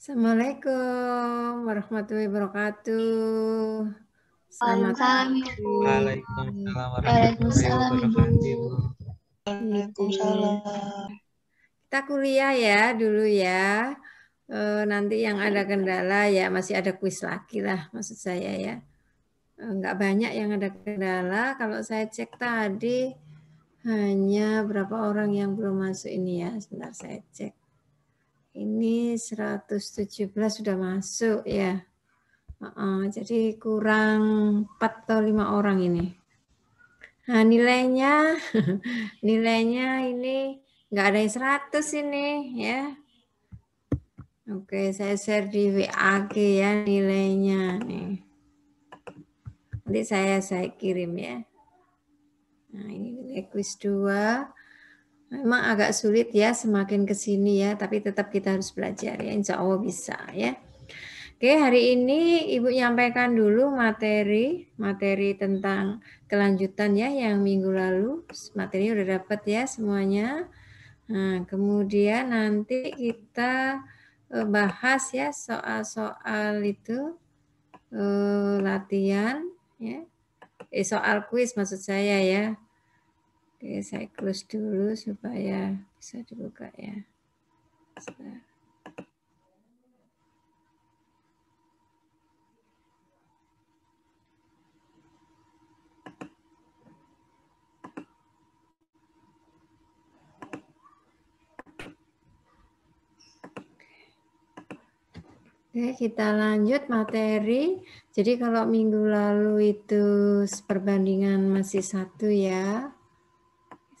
Assalamualaikum warahmatullahi wabarakatuh. Selamat Waalaikumsalam, Ibu. pagi. Waalaikumsalam warahmatullahi Waalaikumsalam, Ibu. wabarakatuh, Ibu. Waalaikumsalam. Kita kuliah ya dulu ya. Nanti yang ada kendala ya masih ada kuis lagi lah maksud saya ya. Nggak banyak yang ada kendala. Kalau saya cek tadi hanya berapa orang yang belum masuk ini ya. Sebentar saya cek. Ini 117 sudah masuk ya. Jadi kurang 4 atau 5 orang ini. Nah, nilainya ini nggak ada yang 100 ini ya. Oke, saya share di WAG ya nilainya nih. Nanti saya kirim ya. Nah, ini nilai kuis 2. Memang agak sulit ya semakin ke sini ya, tapi tetap kita harus belajar ya. Insya Allah bisa ya. Oke, hari ini Ibu nyampaikan dulu materi tentang kelanjutan ya yang minggu lalu. Materinya udah dapat ya semuanya. Nah, kemudian nanti kita bahas ya soal-soal itu latihan ya. Soal kuis maksud saya ya. Oke, saya close dulu supaya bisa dibuka ya. Sebentar. Oke, kita lanjut materi. Jadi kalau minggu lalu itu perbandingan masih 1 ya.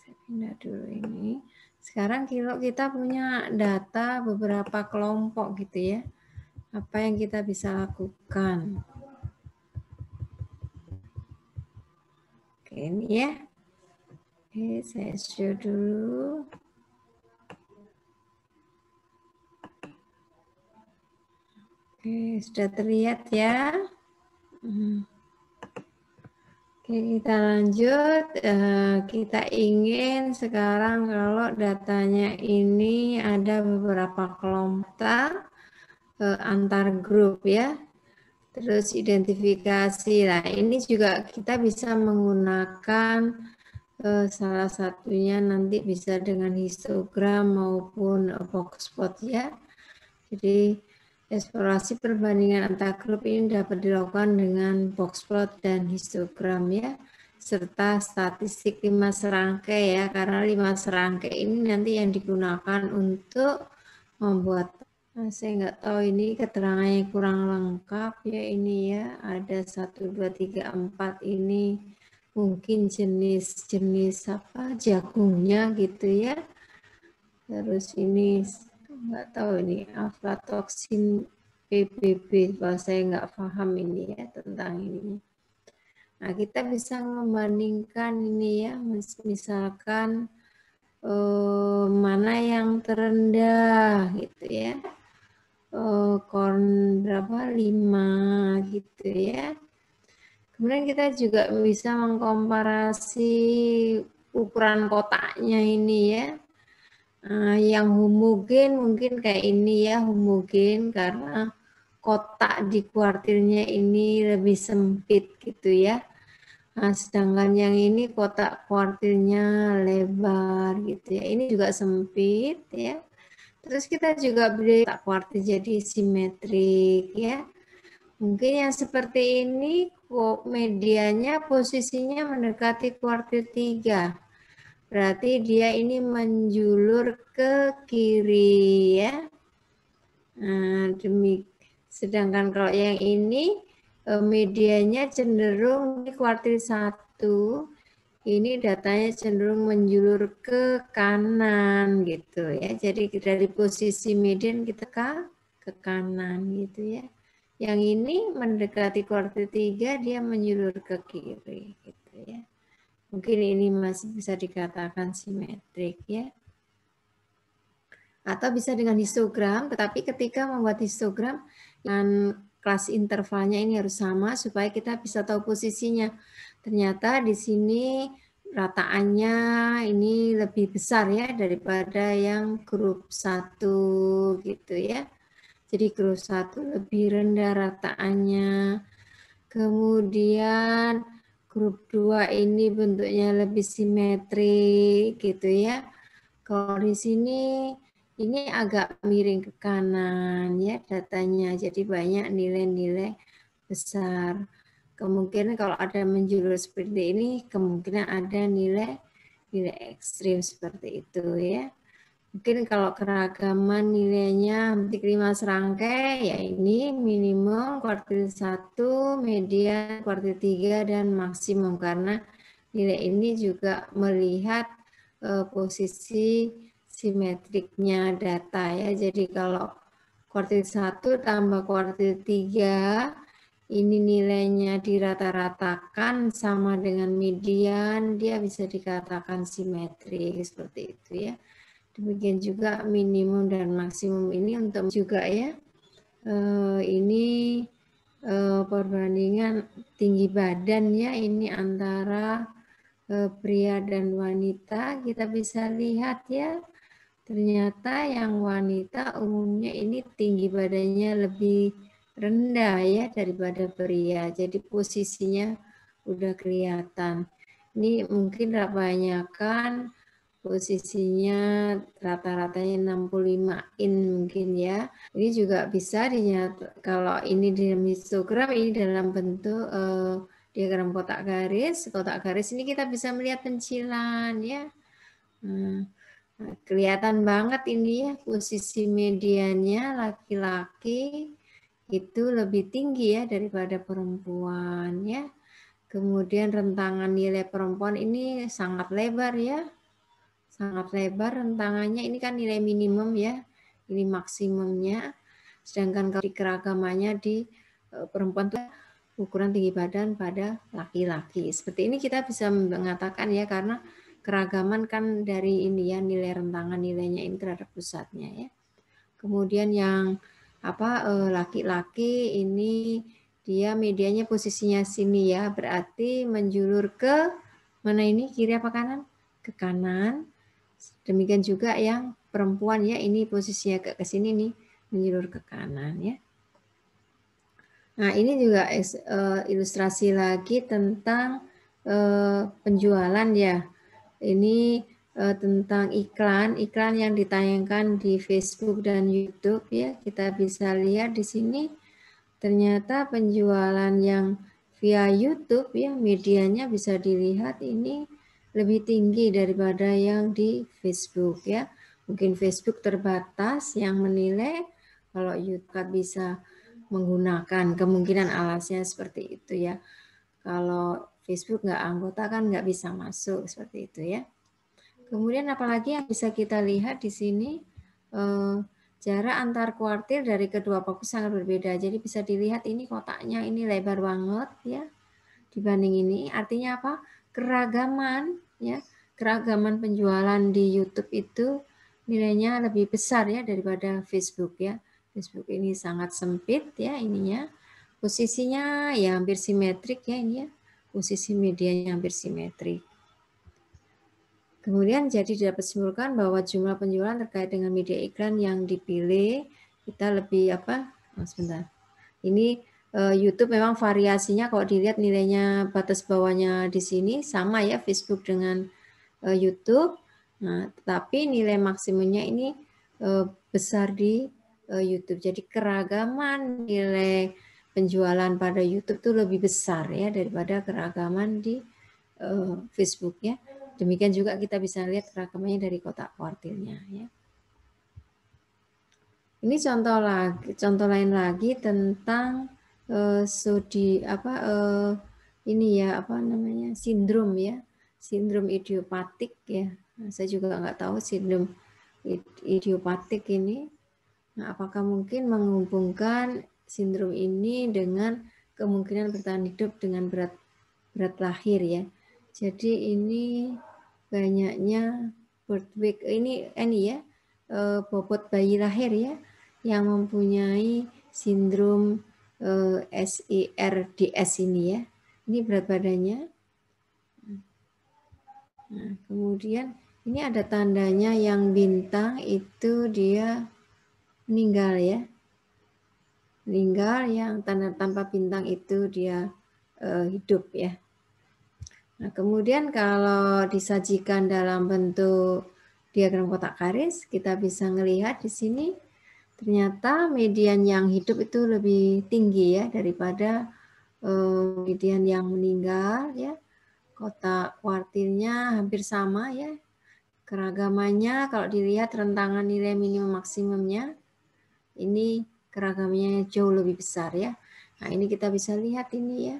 Saya pindah dulu ini. Sekarang kalau kita punya data beberapa kelompok gitu ya. Apa yang kita bisa lakukan? Oke, ini ya. Oke, saya show dulu. Oke, sudah terlihat ya. Oke, kita lanjut. Kita ingin sekarang kalau datanya ini ada beberapa kelompok antar grup ya. Terus identifikasi. Nah, ini juga kita bisa menggunakan salah satunya nanti bisa dengan histogram maupun boxplot ya. Jadi eksplorasi perbandingan antar grup ini dapat dilakukan dengan boxplot dan histogram ya, serta statistik 5 serangkai ya, karena 5 serangkai ini nanti yang digunakan untuk membuat, saya nggak tahu ini keterangannya kurang lengkap ya ini ya, ada 1, 2, 3, 4 ini mungkin jenis apa jagungnya gitu ya, terus ini nggak tahu ini aflatoksin PBB, kalau saya nggak paham ini ya tentang ini. Nah, kita bisa membandingkan ini ya, misalkan mana yang terendah gitu ya, korn berapa 5 gitu ya. Kemudian kita juga bisa mengkomparasi ukuran kotaknya ini ya. Yang homogen mungkin kayak ini ya, homogen karena kotak di kuartilnya ini lebih sempit gitu ya. Nah, sedangkan yang ini kotak kuartilnya lebar gitu ya. Ini juga sempit ya. Terus kita juga beri kotak kuartil jadi simetrik ya. Mungkin yang seperti ini medianya posisinya mendekati kuartil 3. Berarti dia ini menjulur ke kiri ya. Nah, sedangkan kalau yang ini medianya cenderung di kuartil 1. Ini datanya cenderung menjulur ke kanan gitu ya. Jadi dari posisi median kita ke kanan gitu ya. Yang ini mendekati kuartil 3 dia menjulur ke kiri gitu ya. Mungkin ini masih bisa dikatakan simetrik ya. Atau bisa dengan histogram, tetapi ketika membuat histogram dengan kelas intervalnya ini harus sama supaya kita bisa tahu posisinya. Ternyata di sini rataannya ini lebih besar ya daripada yang grup 1 gitu ya. Jadi grup 1 lebih rendah rataannya. Kemudian grup 2 ini bentuknya lebih simetrik gitu ya. Kalau di sini ini agak miring ke kanan ya datanya. Jadi banyak nilai-nilai besar. Kemungkinan kalau ada menjulur seperti ini, kemungkinan ada nilai ekstrim seperti itu ya. Mungkin kalau keragaman nilainya hampir 5 serangkai, ya ini minimum, kuartil 1, median, kuartil 3, dan maksimum. Karena nilai ini juga melihat posisi simetriknya data ya. Jadi kalau kuartil 1 tambah kuartil 3, ini nilainya dirata-ratakan sama dengan median, dia bisa dikatakan simetrik seperti itu ya. Demikian juga minimum dan maksimum ini untuk juga ya. Ini perbandingan tinggi badan ya, ini antara pria dan wanita. Kita bisa lihat ya, ternyata yang wanita umumnya ini tinggi badannya lebih rendah ya daripada pria. Jadi posisinya udah kelihatan. Ini mungkin kebanyakan posisinya rata-ratanya 65 in mungkin ya. Ini juga bisa dinyatakan kalau ini di histogram, ini dalam bentuk diagram kotak garis. Kotak garis ini kita bisa melihat pencilan ya. Kelihatan banget ini ya posisi mediannya laki-laki itu lebih tinggi ya daripada perempuan ya. Kemudian rentangan nilai perempuan ini sangat lebar ya. Sangat lebar rentangannya, ini kan nilai minimum ya, ini maksimumnya. Sedangkan kalau di keragamannya di perempuan itu ukuran tinggi badan pada laki-laki. Seperti ini kita bisa mengatakan ya, karena keragaman kan dari ini ya, nilai rentangan nilainya ini terhadap pusatnya ya. Kemudian yang laki-laki ini dia medianya posisinya sini ya, berarti menjulur ke mana ini, kiri apa kanan? Ke kanan. Demikian juga yang perempuan ya, ini posisinya ke sini nih, menjulur ke kanan ya. Nah, ini juga ilustrasi lagi tentang penjualan ya. Ini tentang iklan yang ditayangkan di Facebook dan YouTube ya. Kita bisa lihat di sini ternyata penjualan yang via YouTube ya, medianya bisa dilihat ini lebih tinggi daripada yang di Facebook ya. Mungkin Facebook terbatas yang menilai, kalau YouTube bisa menggunakan, kemungkinan alasnya seperti itu ya. Kalau Facebook nggak anggota kan nggak bisa masuk seperti itu ya. Kemudian apalagi yang bisa kita lihat di sini, jarak antar kuartil dari kedua fokus sangat berbeda. Jadi bisa dilihat ini kotaknya ini lebar banget ya dibanding ini. Artinya apa? Keragaman ya, keragaman penjualan di YouTube itu nilainya lebih besar ya daripada Facebook ya. Facebook ini sangat sempit ya ininya. Posisinya ya hampir simetrik ya ini ya. Posisi medianya hampir simetrik. Kemudian jadi dapat simpulkan bahwa jumlah penjualan terkait dengan media iklan yang dipilih kita lebih sebentar. Ini YouTube memang variasinya kalau dilihat nilainya batas bawahnya di sini sama ya Facebook dengan YouTube. Nah, tetapi nilai maksimumnya ini besar di YouTube. Jadi keragaman nilai penjualan pada YouTube itu lebih besar ya daripada keragaman di Facebook ya. Demikian juga kita bisa lihat keragamannya dari kotak kuartilnya ya. Ini contoh lain lagi tentang sindrom ya, sindrom idiopatik ya. Nah, saya juga nggak tahu sindrom idiopatik ini. Nah, apakah mungkin menghubungkan sindrom ini dengan kemungkinan bertahan hidup dengan berat lahir ya. Jadi ini banyaknya birth weight ini ya, bobot bayi lahir ya yang mempunyai sindrom SIRDS ini ya. Ini berat badannya. Nah, kemudian ini ada tandanya yang bintang itu dia meninggal ya. meninggal, yang tanda tanpa bintang itu dia hidup ya. Nah, kemudian kalau disajikan dalam bentuk diagram kotak garis, kita bisa melihat di sini ternyata median yang hidup itu lebih tinggi ya daripada median yang meninggal ya. Kotak kuartilnya hampir sama ya. Keragamannya kalau dilihat rentangan nilai minimum maksimumnya ini keragamannya jauh lebih besar ya. Nah, ini kita bisa lihat ini ya.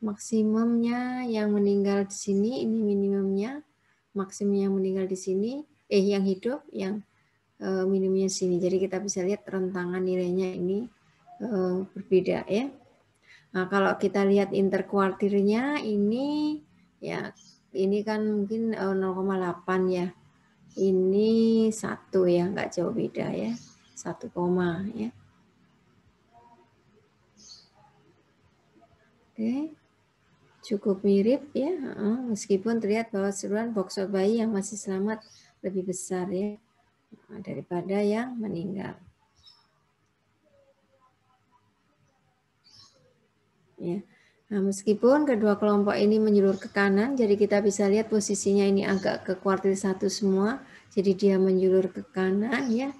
Maksimumnya yang meninggal di sini, ini minimumnya. Maksimum yang meninggal di sini, yang hidup, yang minimumnya di sini. Jadi kita bisa lihat rentangan nilainya ini berbeda ya. Nah, kalau kita lihat interkuartilnya ini ya ini kan mungkin 0,8 ya. Ini 1 ya, nggak jauh beda ya. 1, ya. Oke. Cukup mirip ya, meskipun terlihat bahwa seluruhan boxshot bayi yang masih selamat lebih besar ya daripada yang meninggal. Ya. Nah, meskipun kedua kelompok ini menjulur ke kanan, jadi kita bisa lihat posisinya ini agak ke kuartil 1 semua, jadi dia menjulur ke kanan ya.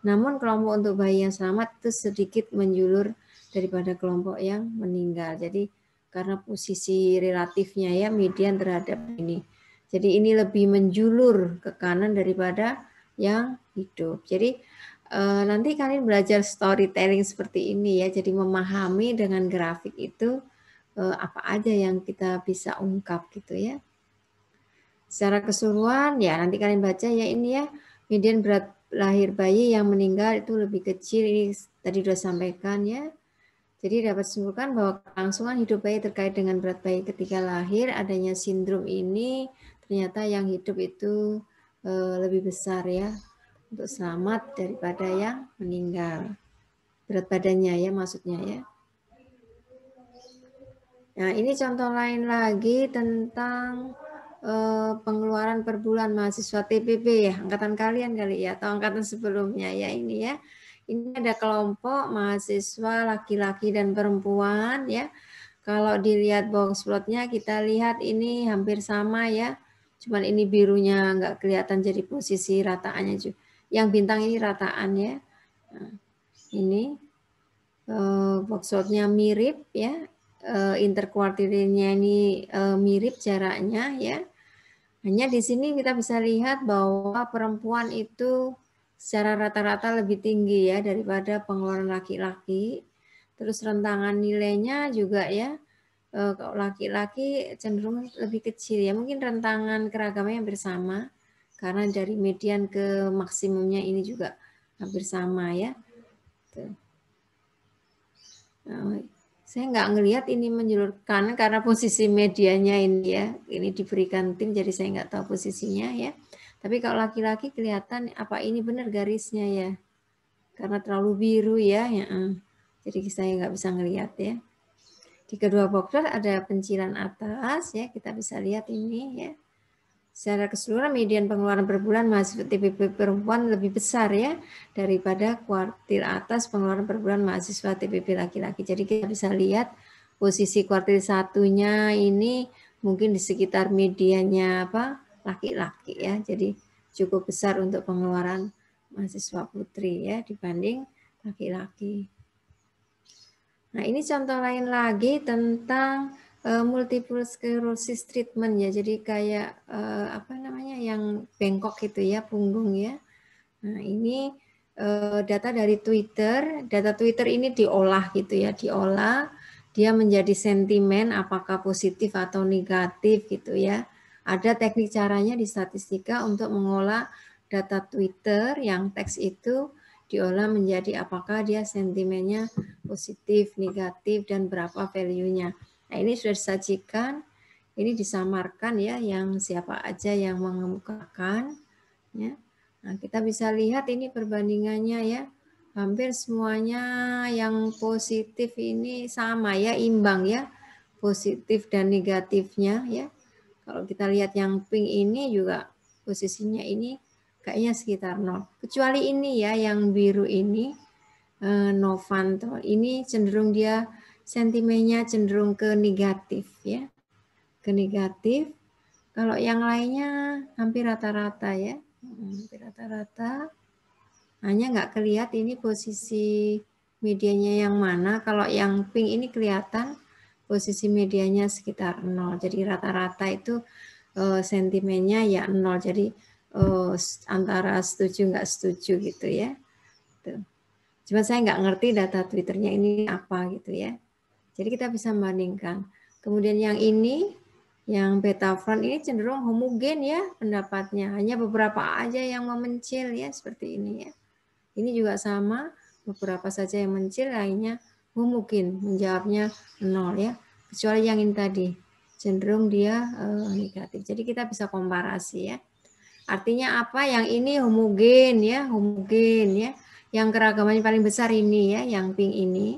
Namun kelompok untuk bayi yang selamat itu sedikit menjulur daripada kelompok yang meninggal. Jadi karena posisi relatifnya ya median terhadap ini. Jadi ini lebih menjulur ke kanan daripada yang hidup. Jadi nanti kalian belajar storytelling seperti ini ya. Jadi memahami dengan grafik itu apa aja yang kita bisa ungkap gitu ya. Secara keseluruhan ya nanti kalian baca ya ini ya median berat lahir bayi yang meninggal itu lebih kecil, ini tadi sudah sampaikan ya. Jadi dapat disimpulkan bahwa kelangsungan hidup bayi terkait dengan berat bayi ketika lahir, adanya sindrom ini ternyata yang hidup itu lebih besar ya untuk selamat daripada yang meninggal. Berat badannya ya maksudnya ya. Nah ini contoh lain lagi tentang pengeluaran per bulan mahasiswa TPB ya, angkatan kalian kali ya, atau angkatan sebelumnya ya ini ya. Ini ada kelompok mahasiswa laki-laki dan perempuan ya. Kalau dilihat box plotnya kita lihat ini hampir sama ya. Cuman ini birunya nggak kelihatan jadi posisi rataannya juga. Yang bintang ini rataan ya. Nah, ini box plotnya mirip ya. Interkuartilnya ini mirip jaraknya ya. Hanya di sini kita bisa lihat bahwa perempuan itu secara rata-rata lebih tinggi ya daripada pengeluaran laki-laki. Terus rentangan nilainya juga ya, kalau laki-laki cenderung lebih kecil ya. Mungkin rentangan keragamannya hampir sama, karena dari median ke maksimumnya ini juga hampir sama ya. Tuh. Nah, saya nggak ngelihat ini menjulurkan karena posisi medianya ini ya, ini diberikan tim jadi saya nggak tahu posisinya ya. Tapi kalau laki-laki kelihatan apa ini benar garisnya ya, karena terlalu biru ya, jadi saya nggak bisa ngelihat ya. Di kedua box ada pencilan atas ya, kita bisa lihat ini ya. Secara keseluruhan median pengeluaran per bulan mahasiswa TPB perempuan lebih besar ya daripada kuartil atas pengeluaran per bulan mahasiswa TPB laki-laki. Jadi kita bisa lihat posisi kuartil satunya ini mungkin di sekitar mediannya apa laki-laki ya. Jadi cukup besar untuk pengeluaran mahasiswa putri ya dibanding laki-laki. Nah ini contoh lain lagi tentang multiple sclerosis treatment ya, jadi kayak apa namanya yang bengkok gitu ya punggung ya. Nah ini data dari Twitter, data Twitter ini diolah gitu ya, diolah dia menjadi sentimen apakah positif atau negatif gitu ya. Ada teknik caranya di statistika untuk mengolah data Twitter yang teks itu diolah menjadi apakah dia sentimennya positif, negatif, dan berapa value-nya. Nah, ini sudah disajikan, ini disamarkan ya, yang siapa aja yang mengemukakan. Ya. Nah, kita bisa lihat ini perbandingannya ya, hampir semuanya yang positif ini sama ya, imbang ya, positif dan negatifnya ya. Kalau kita lihat yang pink ini juga posisinya ini kayaknya sekitar 0. Kecuali ini ya, yang biru ini Novanto. Ini cenderung dia sentimennya cenderung ke negatif ya, ke negatif. Kalau yang lainnya hampir rata-rata ya, hampir rata-rata. Hanya nggak kelihatan ini posisi medianya yang mana. Kalau yang pink ini kelihatan posisi medianya sekitar 0. Jadi rata-rata itu sentimennya ya 0. Jadi antara setuju nggak setuju gitu ya. Tuh. Cuma saya nggak ngerti data Twitternya ini apa gitu ya. Jadi kita bisa membandingkan. Kemudian yang ini, yang beta front ini cenderung homogen ya pendapatnya. Hanya beberapa aja yang memencil ya seperti ini ya. Ini juga sama, beberapa saja yang mencil, lainnya homogen, menjawabnya 0 ya. Kecuali yang ini tadi, cenderung dia negatif. Jadi kita bisa komparasi ya. Artinya apa? Yang ini homogen ya, homogen ya. Yang keragamannya paling besar ini ya, yang pink ini.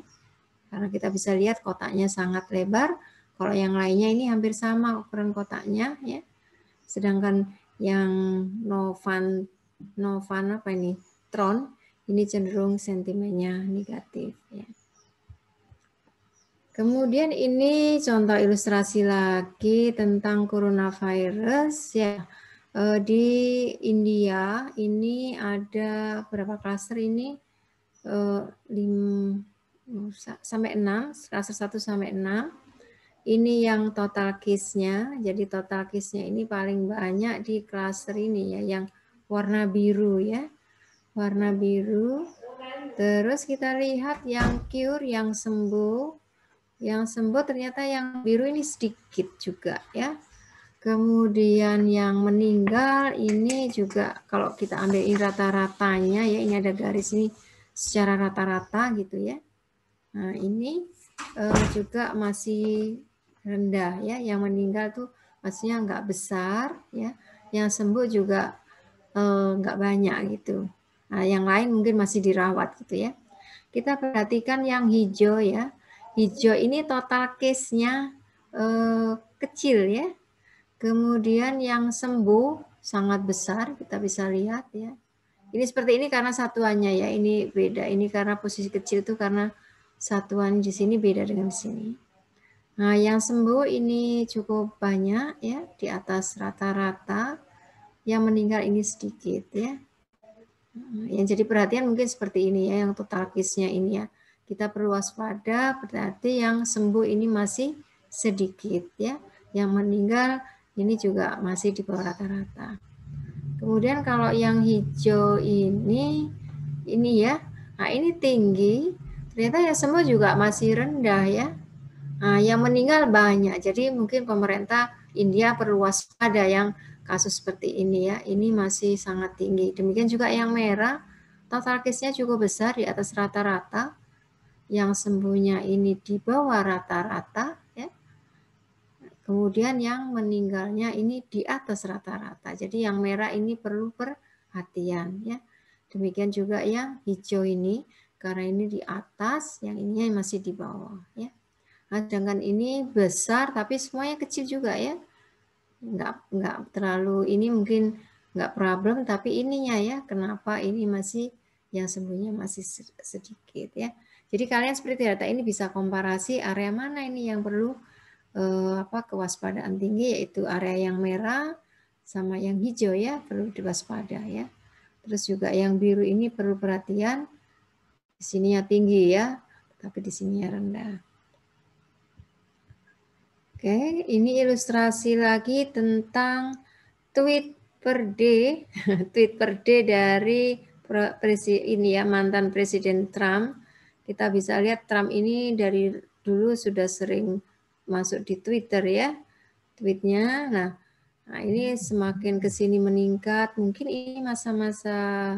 Karena kita bisa lihat kotaknya sangat lebar. Kalau yang lainnya ini hampir sama ukuran kotaknya ya. Sedangkan yang Novan apa ini? Tron ini cenderung sentimennya negatif ya. Kemudian ini contoh ilustrasi lagi tentang coronavirus ya. Di India ini ada berapa klaster ini? 5 sampai 6, klaster 1 sampai 6. Ini yang total case-nya. Jadi total case-nya ini paling banyak di klaster ini ya, yang warna biru ya. Warna biru. Terus kita lihat yang cure, yang sembuh. Yang sembuh ternyata yang biru ini sedikit juga ya. Kemudian yang meninggal ini juga kalau kita ambil ini rata-ratanya ya, ini ada garis ini secara rata-rata gitu ya. Nah ini juga masih rendah ya. Yang meninggal tuh maksudnya nggak besar ya. Yang sembuh juga nggak banyak gitu. Nah, yang lain mungkin masih dirawat gitu ya. Kita perhatikan yang hijau ya. Hijau ini total case-nya kecil ya. Kemudian yang sembuh sangat besar, kita bisa lihat ya. Ini seperti ini karena satuannya ya, ini beda. Ini karena posisi kecil itu karena satuan di sini beda dengan di sini. Nah, yang sembuh ini cukup banyak ya, di atas rata-rata. Yang meninggal ini sedikit ya. Yang jadi perhatian mungkin seperti ini ya, yang total case-nya ini ya. Kita perlu waspada, berarti yang sembuh ini masih sedikit ya. Yang meninggal ini juga masih di bawah rata-rata. Kemudian kalau yang hijau ini ya, nah ini tinggi, ternyata yang sembuh juga masih rendah ya. Nah, yang meninggal banyak, jadi mungkin pemerintah India perlu waspada yang kasus seperti ini ya, ini masih sangat tinggi. Demikian juga yang merah, total case-nya cukup besar di atas rata-rata, yang sembuhnya ini di bawah rata-rata ya. Kemudian yang meninggalnya ini di atas rata-rata. Jadi yang merah ini perlu perhatian ya. Demikian juga yang hijau ini karena ini di atas, yang ini masih di bawah ya. Nah, sedangkan ini besar tapi semuanya kecil juga ya. Enggak terlalu, ini mungkin enggak problem, tapi ininya ya, kenapa ini masih yang sembuhnya masih sedikit ya. Jadi kalian seperti data ini bisa komparasi area mana ini yang perlu kewaspadaan tinggi, yaitu area yang merah sama yang hijau ya, perlu diwaspada ya. Terus juga yang biru ini perlu perhatian, di sininya tinggi ya, tapi di sininya rendah. Oke, ini ilustrasi lagi tentang tweet per day, tweet per day dari ini ya, mantan Presiden Trump. Kita bisa lihat Trump ini dari dulu sudah sering masuk di Twitter ya, tweetnya. Nah, ini semakin ke sini meningkat. Mungkin ini masa-masa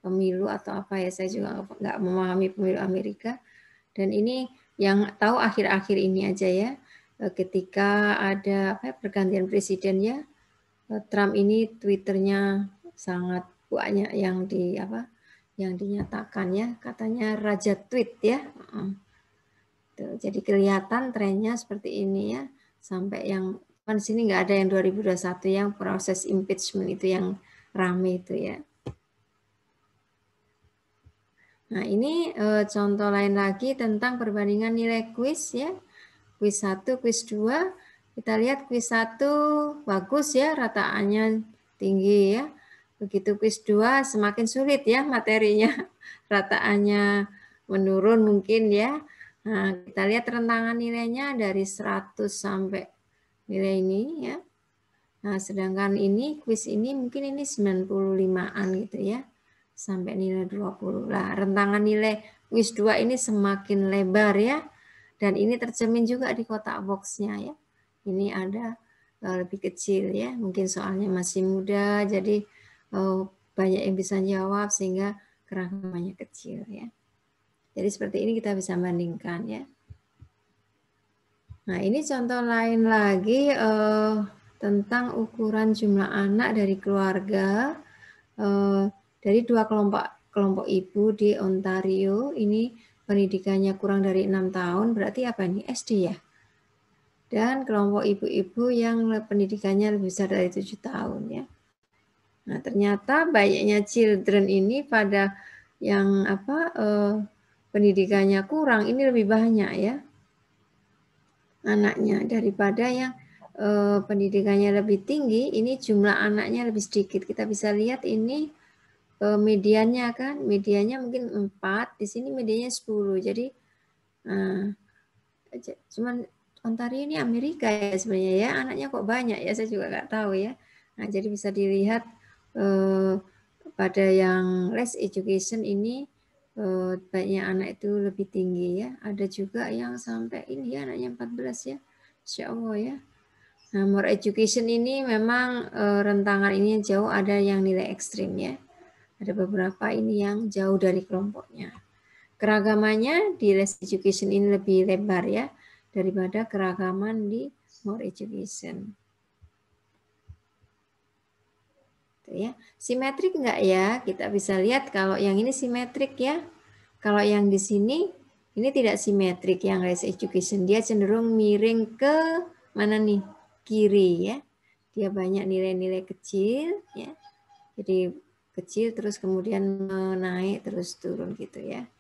pemilu atau apa ya, saya juga nggak memahami pemilu Amerika. Dan ini yang tahu akhir-akhir ini aja ya, ketika ada pergantian presiden ya, Trump ini Twitternya sangat banyak yang dinyatakan ya, katanya raja tweet ya. Jadi kelihatan trennya seperti ini ya, sampai yang di sini nggak ada yang 2021 yang proses impeachment itu yang rame itu ya. Nah, ini contoh lain lagi tentang perbandingan nilai kuis ya. Kuis 1, kuis 2. Kita lihat kuis 1 bagus ya, rataannya tinggi ya. Begitu kuis 2 semakin sulit ya materinya. Rataannya menurun mungkin ya. Nah, kita lihat rentangan nilainya dari 100 sampai nilai ini ya. Nah, sedangkan ini kuis ini mungkin ini 95-an gitu ya. Sampai nilai 20. Lah, rentangan nilai kuis 2 ini semakin lebar ya. Dan ini tercermin juga di kotak boxnya ya. Ini ada lebih kecil ya. Mungkin soalnya masih muda, jadi banyak yang bisa jawab sehingga keragamannya kecil ya. Jadi seperti ini kita bisa bandingkan ya. Nah, ini contoh lain lagi tentang ukuran jumlah anak dari keluarga dari 2 kelompok ibu di Ontario. Ini pendidikannya kurang dari 6 tahun, berarti apa ini? SD ya? Dan kelompok ibu-ibu yang pendidikannya lebih besar dari 7 tahun ya. Nah, ternyata banyaknya children ini pada yang pendidikannya kurang ini lebih banyak ya anaknya daripada yang pendidikannya lebih tinggi. Ini jumlah anaknya lebih sedikit. Kita bisa lihat ini mediannya kan, mediannya mungkin 4, di sini mediannya 10. Jadi cuman Ontario ini Amerika ya sebenarnya ya, anaknya kok banyak ya, saya juga nggak tahu ya. Nah, jadi bisa dilihat pada yang less education ini banyak anak itu lebih tinggi ya. Ada juga yang sampai ini ya anaknya 14 ya, Insya Allah ya. Nah, more education ini memang rentangan ini jauh, ada yang nilai ekstrim ya. Ada beberapa ini yang jauh dari kelompoknya. Keragamannya di less education ini lebih lebar ya daripada keragaman di more education. Ya. Simetrik enggak ya? Kita bisa lihat kalau yang ini simetrik ya. Kalau yang di sini ini tidak simetrik yang less education. Dia cenderung miring ke mana nih? Kiri ya. Dia banyak nilai-nilai kecil ya. Jadi kecil terus kemudian naik terus turun gitu ya.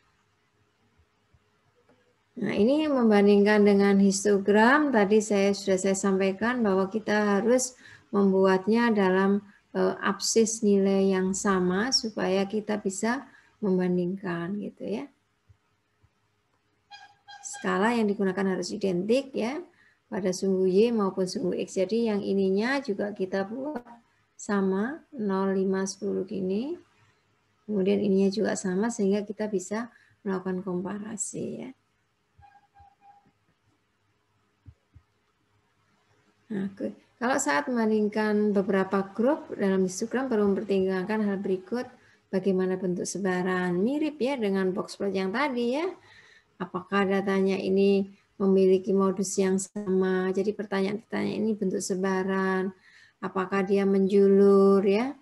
Nah, ini membandingkan dengan histogram, tadi sudah saya sampaikan bahwa kita harus membuatnya dalam absis nilai yang sama supaya kita bisa membandingkan gitu ya. Skala yang digunakan harus identik ya pada sumbu Y maupun sumbu X. Jadi yang ininya juga kita buat sama 0, 5, 10 gini. Kemudian ininya juga sama sehingga kita bisa melakukan komparasi ya. Nah, kalau saat membandingkan beberapa grup dalam histogram perlu mempertimbangkan hal berikut. Bagaimana bentuk sebaran? Mirip ya dengan box plot yang tadi ya. Apakah datanya ini memiliki modus yang sama? Jadi pertanyaan-pertanyaan ini bentuk sebaran. Apakah dia menjulur ya?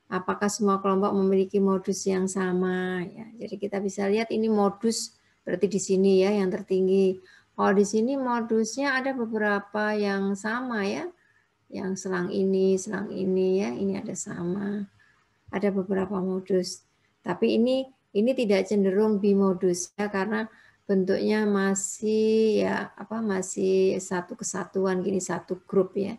Apakah semua kelompok memiliki modus yang sama? Ya, jadi kita bisa lihat ini modus berarti di sini ya yang tertinggi. Oh, di sini modusnya ada beberapa yang sama ya. Yang selang ini ya, ini ada sama. Ada beberapa modus. Tapi ini tidak cenderung bimodus ya karena bentuknya masih ya masih satu kesatuan gini, satu grup ya.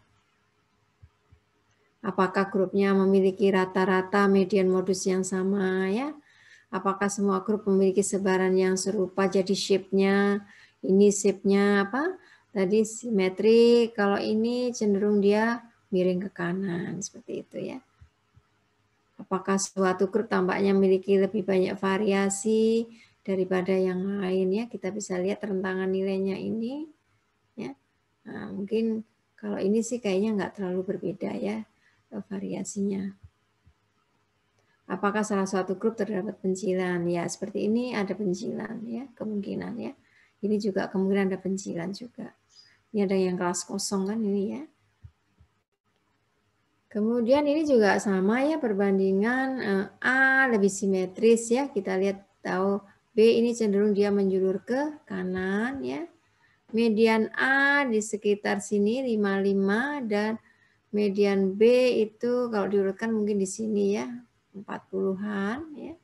Apakah grupnya memiliki rata-rata median modus yang sama ya? Apakah semua grup memiliki sebaran yang serupa, jadi shape-nya, ini shape-nya apa? Tadi simetrik, kalau ini cenderung dia miring ke kanan, seperti itu ya. Apakah suatu grup tampaknya memiliki lebih banyak variasi daripada yang lain ya? Kita bisa lihat rentangan nilainya ini ya. Nah, mungkin kalau ini sih kayaknya nggak terlalu berbeda ya variasinya. Apakah salah satu grup terdapat pencilan? Ya, seperti ini ada pencilan ya, kemungkinan ya. Ini juga kemungkinan ada pencilan juga. Ini ada yang kelas kosong kan ini ya. Kemudian ini juga sama ya perbandingan A lebih simetris ya. Kita lihat tahu B ini cenderung dia menjulur ke kanan ya. Median A di sekitar sini 55 dan median B itu kalau diurutkan mungkin di sini ya 40-an ya.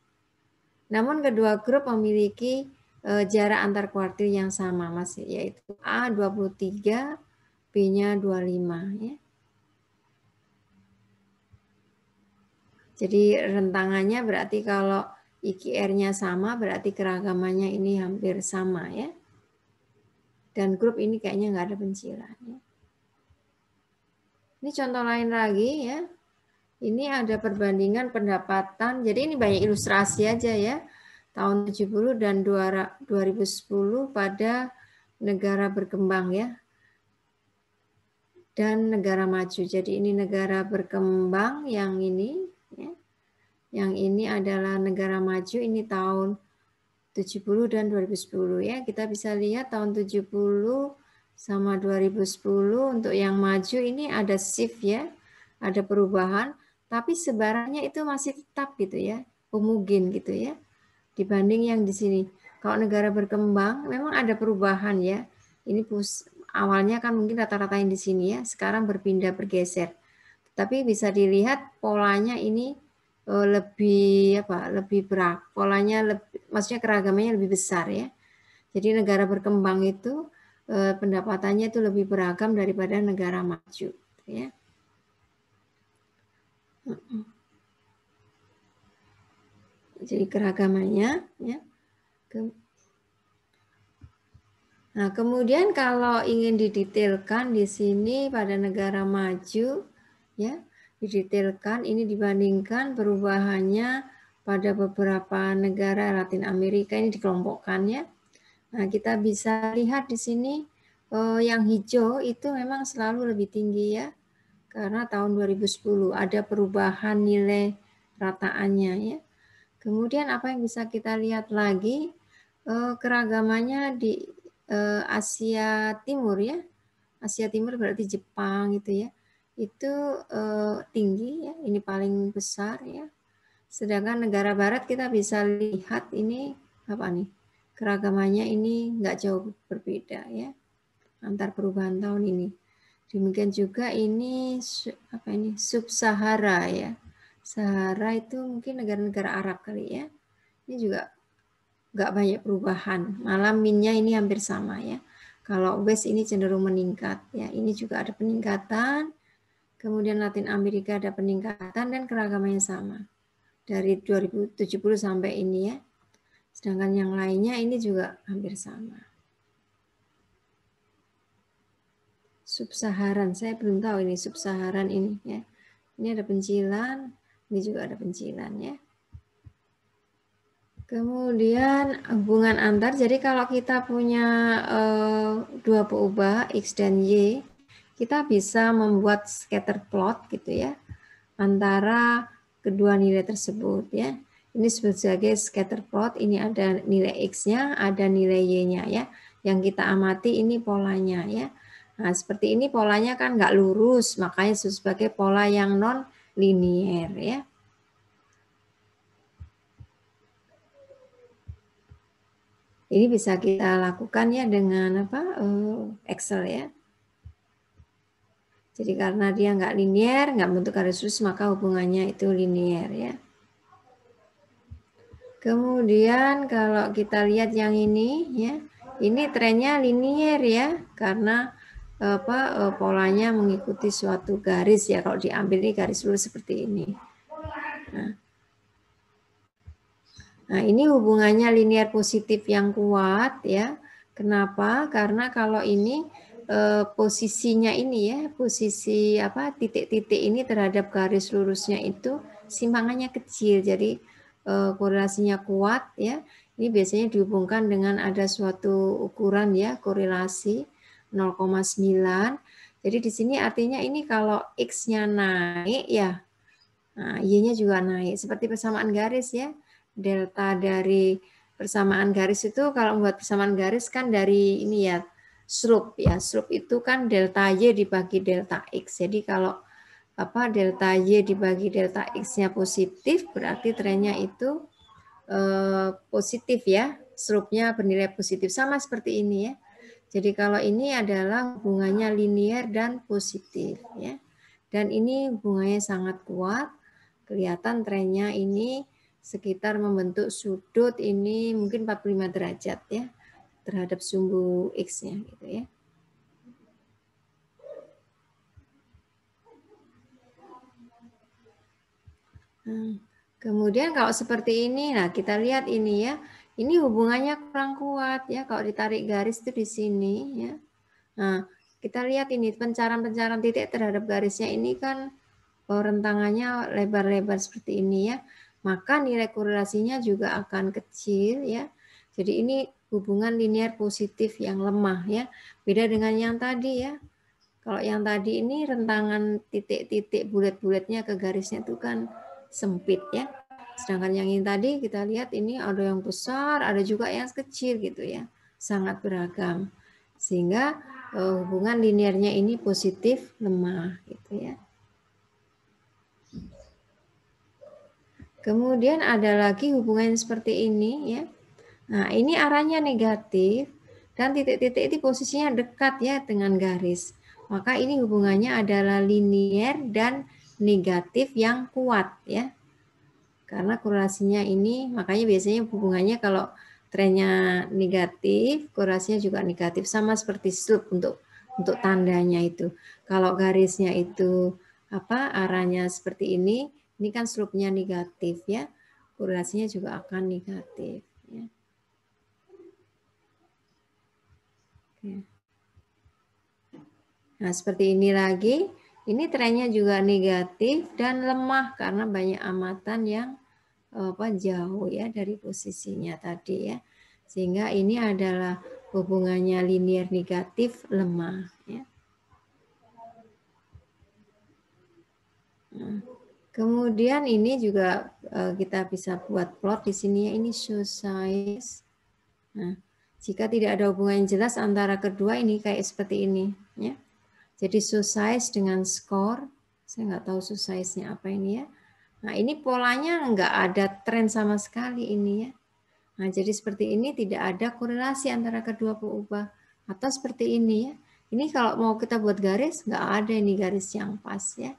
Namun kedua grup memiliki jarak antar kuartil yang sama, Mas, yaitu A 23, B-nya 25 ya. Jadi rentangannya berarti kalau IQR-nya sama berarti keragamannya ini hampir sama ya. Dan grup ini kayaknya nggak ada pencilan ya. Ini contoh lain lagi ya. Ini ada perbandingan pendapatan. Jadi ini banyak ilustrasi aja ya. Tahun 70 dan 2010 pada negara berkembang ya. Dan negara maju. Jadi ini negara berkembang yang ini ya. Yang ini adalah negara maju, ini tahun 70 dan 2010 ya. Kita bisa lihat tahun 70 sama 2010 untuk yang maju ini ada shift ya. Ada perubahan. Tapi sebarannya itu masih tetap gitu ya, homogen gitu ya, dibanding yang di sini. Kalau negara berkembang memang ada perubahan ya. Ini awalnya kan mungkin rata-rata yang di sini ya, sekarang berpindah bergeser. Tapi bisa dilihat polanya ini lebih polanya lebih, maksudnya keragamannya lebih besar ya. Jadi negara berkembang itu pendapatannya itu lebih beragam daripada negara maju ya. Jadi keragamannya ya. Nah, kemudian kalau ingin didetailkan di sini pada negara maju ya, didetailkan ini dibandingkan perubahannya pada beberapa negara Latin Amerika ini dikelompokkan ya. Nah, kita bisa lihat di sini yang hijau itu memang selalu lebih tinggi ya. Karena tahun 2010 ada perubahan nilai rataannya ya. Kemudian apa yang bisa kita lihat lagi, keragamannya di Asia Timur ya. Asia Timur berarti Jepang gitu ya. Itu tinggi ya, ini paling besar ya. Sedangkan negara barat kita bisa lihat ini apa nih? Keragamannya ini nggak jauh berbeda ya antar perubahan tahun ini. Demikian juga ini apa ini Sub-Sahara ya. Sahara itu mungkin negara-negara Arab kali ya. Ini juga nggak banyak perubahan. Malah minnya ini hampir sama ya. Kalau West ini cenderung meningkat ya. Ini juga ada peningkatan. Kemudian Latin Amerika ada peningkatan dan keragamannya sama. Dari 2070 sampai ini ya. Sedangkan yang lainnya ini juga hampir sama. Sub-Saharan, saya belum tahu ini Sub-Saharan ini ya. Ini ada pencilan, ini juga ada pencilan ya. Kemudian hubungan antar, jadi kalau kita punya dua peubah X dan Y, kita bisa membuat scatter plot gitu ya, antara kedua nilai tersebut ya. Ini sebagai scatter plot, ini ada nilai X-nya, ada nilai Y-nya ya. Yang kita amati ini polanya ya. Nah, seperti ini polanya kan nggak lurus, makanya sebagai pola yang non linier ya. Ini bisa kita lakukan ya dengan apa? Excel ya. Jadi karena dia nggak linier, nggak bentuk garis lurus, maka hubungannya itu linier ya. Kemudian kalau kita lihat yang ini ya, ini trennya linier ya, karena polanya mengikuti suatu garis ya. Kalau diambil ini garis lurus seperti ini. Nah, ini hubungannya linier positif yang kuat ya. Kenapa? Karena kalau ini posisinya ini ya, posisi apa titik-titik ini terhadap garis lurusnya itu simpangannya kecil. Jadi korelasinya kuat ya. Ini biasanya dihubungkan dengan ada suatu ukuran ya, korelasi 0,9. Jadi di sini artinya ini kalau X-nya naik ya, nah, Y-nya juga naik. Seperti persamaan garis ya. Delta dari persamaan garis itu kalau membuat persamaan garis kan dari ini ya, slope ya. Slope itu kan delta Y dibagi delta X. Jadi kalau apa delta Y dibagi delta X-nya positif, berarti trennya itu positif ya. Slope-nya bernilai positif. Sama seperti ini ya. Jadi kalau ini adalah hubungannya linier dan positif ya. Dan ini hubungannya sangat kuat. Kelihatan trennya ini sekitar membentuk sudut ini mungkin 45 derajat ya terhadap sumbu X-nya gitu ya. Kemudian kalau seperti ini, nah kita lihat ini ya, ini hubungannya kurang kuat ya kalau ditarik garis itu di sini ya. Nah kita lihat ini pencaran-pencaran titik terhadap garisnya ini kan rentangannya lebar-lebar seperti ini ya, maka nilai korelasinya juga akan kecil ya. Jadi ini hubungan linear positif yang lemah ya. Beda dengan yang tadi ya. Kalau yang tadi ini rentangan titik-titik bulat-bulatnya ke garisnya itu kan sempit ya. Sedangkan yang ini tadi kita lihat ini ada yang besar, ada juga yang kecil gitu ya. Sangat beragam. Sehingga hubungan linearnya ini positif lemah gitu ya. Kemudian ada lagi hubungan seperti ini ya. Nah, ini arahnya negatif dan titik-titik itu posisinya dekat ya dengan garis. Maka ini hubungannya adalah linear dan negatif yang kuat ya. Karena korelasinya ini, makanya biasanya hubungannya kalau trennya negatif, korelasinya juga negatif sama seperti slope untuk tandanya itu. Kalau garisnya itu arahnya seperti ini kan slope-nya negatif ya, korelasinya juga akan negatif ya. Nah, seperti ini lagi, ini trennya juga negatif dan lemah karena banyak amatan yang jauh ya dari posisinya tadi ya. Sehingga ini adalah hubungannya linear negatif lemah ya. Nah, kemudian ini juga kita bisa buat plot di sini ya, ini show size. Nah, jika tidak ada hubungan yang jelas antara kedua ini kayak seperti ini ya. Jadi show size dengan score, saya nggak tahu show size-nya apa ini ya. Nah ini polanya nggak ada tren sama sekali ini ya. Nah jadi seperti ini tidak ada korelasi antara kedua peubah. Atau seperti ini ya. Ini kalau mau kita buat garis, nggak ada ini garis yang pas ya.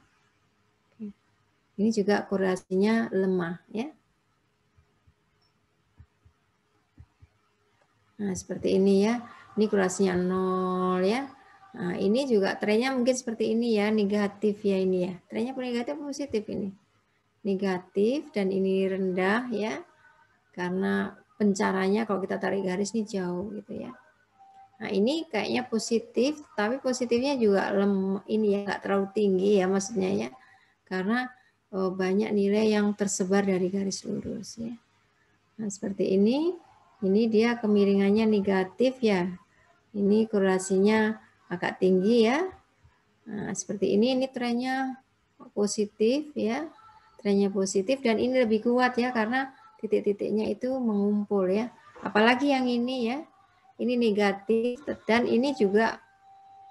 Ini juga korelasinya lemah ya. Nah seperti ini ya. Ini korelasinya 0 ya. Nah, ini juga trennya mungkin seperti ini ya, negatif ya ini ya. Trennya negatif positif ini. Negatif dan ini rendah ya. Karena pencaranya kalau kita tarik garis ini jauh gitu ya. Nah, ini kayaknya positif, tapi positifnya juga ini ya nggak terlalu tinggi ya maksudnya ya. Karena banyak nilai yang tersebar dari garis lurus ya. Nah, seperti ini dia kemiringannya negatif ya. Ini korelasinya agak tinggi ya. Nah, seperti ini trennya positif ya. Trennya positif dan ini lebih kuat ya karena titik-titiknya itu mengumpul ya. Apalagi yang ini ya. Ini negatif dan ini juga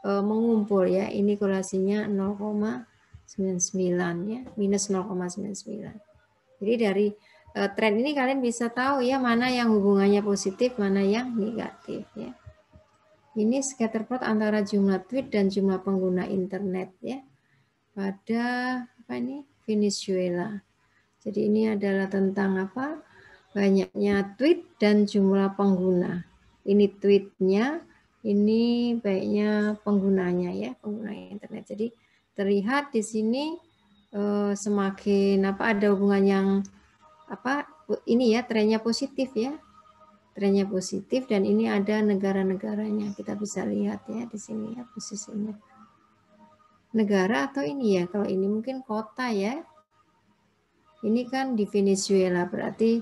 mengumpul ya. Ini korelasinya 0,99 ya, minus 0,99. Jadi dari tren ini kalian bisa tahu ya mana yang hubungannya positif, mana yang negatif ya. Ini scatter plot antara jumlah tweet dan jumlah pengguna internet ya pada Venezuela. Jadi ini adalah tentang banyaknya tweet dan jumlah pengguna. Ini tweetnya, ini baiknya penggunanya ya, pengguna internet. Jadi terlihat di sini semakin ada hubungan yang ini ya trennya positif ya. Trennya positif dan ini ada negara-negaranya. Kita bisa lihat ya di sini ya posisinya. Negara atau ini ya, kalau ini mungkin kota ya. Ini kan di Venezuela, berarti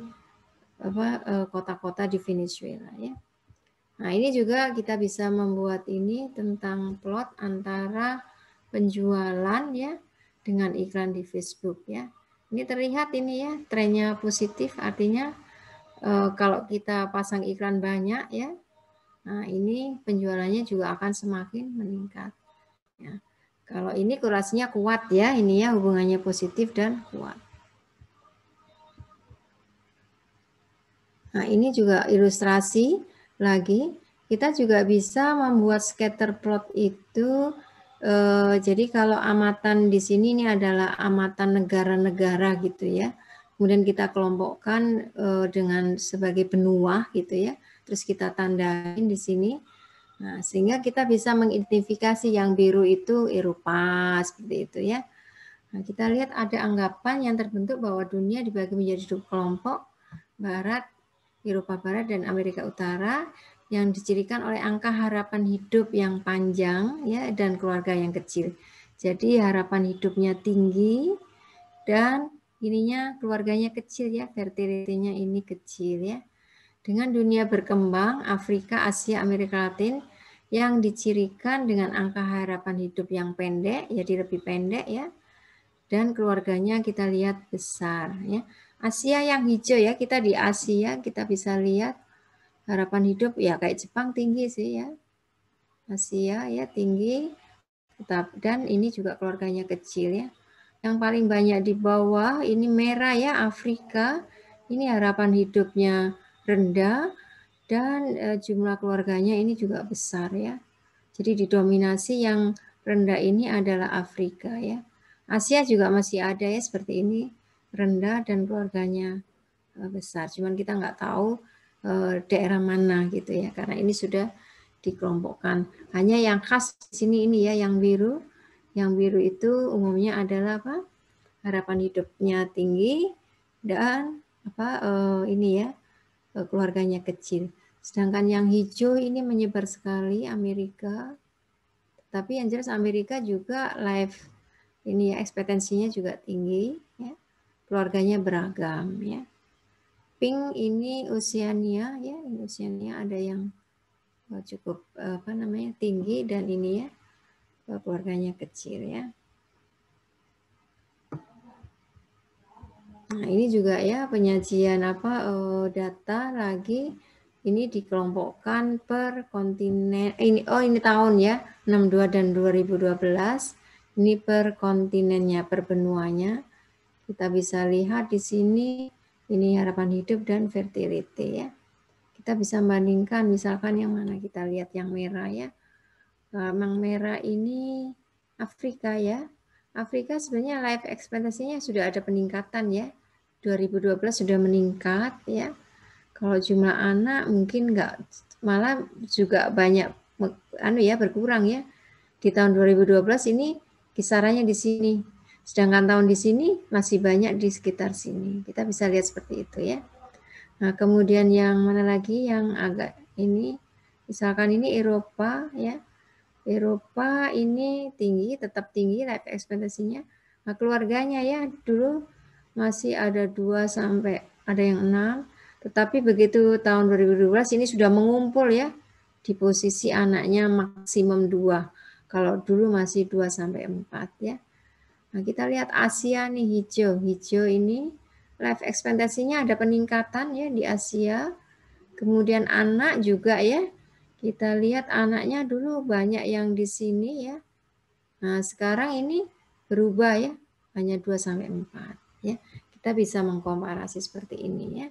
kota-kota di Venezuela ya. Nah, ini juga kita bisa membuat ini tentang plot antara penjualan ya dengan iklan di Facebook ya. Ini terlihat ini ya, trennya positif artinya kalau kita pasang iklan banyak ya, nah ini penjualannya juga akan semakin meningkat. Ya. Kalau ini korelasinya kuat ya, ini ya hubungannya positif dan kuat. Nah ini juga ilustrasi lagi, kita juga bisa membuat scatter plot itu. Jadi kalau amatan di sini ini adalah amatan negara-negara gitu ya. kemudian kita kelompokkan dengan sebagai benua gitu ya, terus kita tandain di sini. Nah, sehingga kita bisa mengidentifikasi yang biru itu Eropa seperti itu ya. Nah, kita lihat ada anggapan yang terbentuk bahwa dunia dibagi menjadi 2 kelompok, Barat, Eropa Barat dan Amerika Utara, yang dicirikan oleh angka harapan hidup yang panjang ya dan keluarga yang kecil. Jadi harapan hidupnya tinggi dan ininya keluarganya kecil ya, fertility-nya ini kecil ya. Dengan dunia berkembang, Afrika, Asia, Amerika Latin yang dicirikan dengan angka harapan hidup yang pendek, jadi lebih pendek ya, dan keluarganya kita lihat besar ya. Asia yang hijau ya, kita di Asia kita bisa lihat harapan hidup ya kayak Jepang tinggi sih ya. Asia ya tinggi, dan ini juga keluarganya kecil ya. Yang paling banyak di bawah ini merah ya, Afrika. Ini harapan hidupnya rendah dan jumlah keluarganya ini juga besar ya. Jadi didominasi yang rendah ini adalah Afrika ya. Asia juga masih ada ya seperti ini, rendah dan keluarganya besar. Cuman kita nggak tahu daerah mana gitu ya, karena ini sudah dikelompokkan. Hanya yang khas di sini ini ya, yang biru. Yang biru itu umumnya adalah apa? Harapan hidupnya tinggi dan apa ini ya, keluarganya kecil. Sedangkan yang hijau ini menyebar sekali Amerika. Tapi yang jelas Amerika juga life ini ya, ekspektasinya juga tinggi ya. Keluarganya beragam ya. Pink ini Oceania ya, ini Oceania ada yang cukup apa namanya tinggi dan ini ya keluarganya kecil ya. Nah, ini juga ya penyajian apa data lagi ini dikelompokkan per kontinen. Ini tahun ya, 62 dan 2012. Ini per kontinennya, per benuanya. Kita bisa lihat di sini ini harapan hidup dan fertility ya. Kita bisa bandingkan misalkan yang mana, kita lihat yang merah ya. Yang merah ini Afrika ya. Afrika sebenarnya life expectancy-nya sudah ada peningkatan ya. 2012 sudah meningkat ya. Kalau jumlah anak mungkin enggak, malah juga banyak berkurang ya. Di tahun 2012 ini kisarannya di sini. Sedangkan tahun di sini masih banyak di sekitar sini. Kita bisa lihat seperti itu ya. Nah, kemudian yang mana lagi yang agak ini, misalkan ini Eropa ya. Eropa ini tinggi, tetap tinggi life expectancy-nya. Nah, keluarganya ya dulu masih ada 2 sampai ada yang 6. Tetapi begitu tahun 2012 ini sudah mengumpul ya di posisi anaknya maksimum 2. Kalau dulu masih 2 sampai 4 ya. Nah, kita lihat Asia nih hijau. Hijau ini life expectancy-nya ada peningkatan ya di Asia. Kemudian anak juga ya. Kita lihat anaknya dulu banyak yang di sini ya. Nah, sekarang ini berubah ya, hanya 2 sampai 4 ya. Kita bisa mengkomparasi seperti ini ya.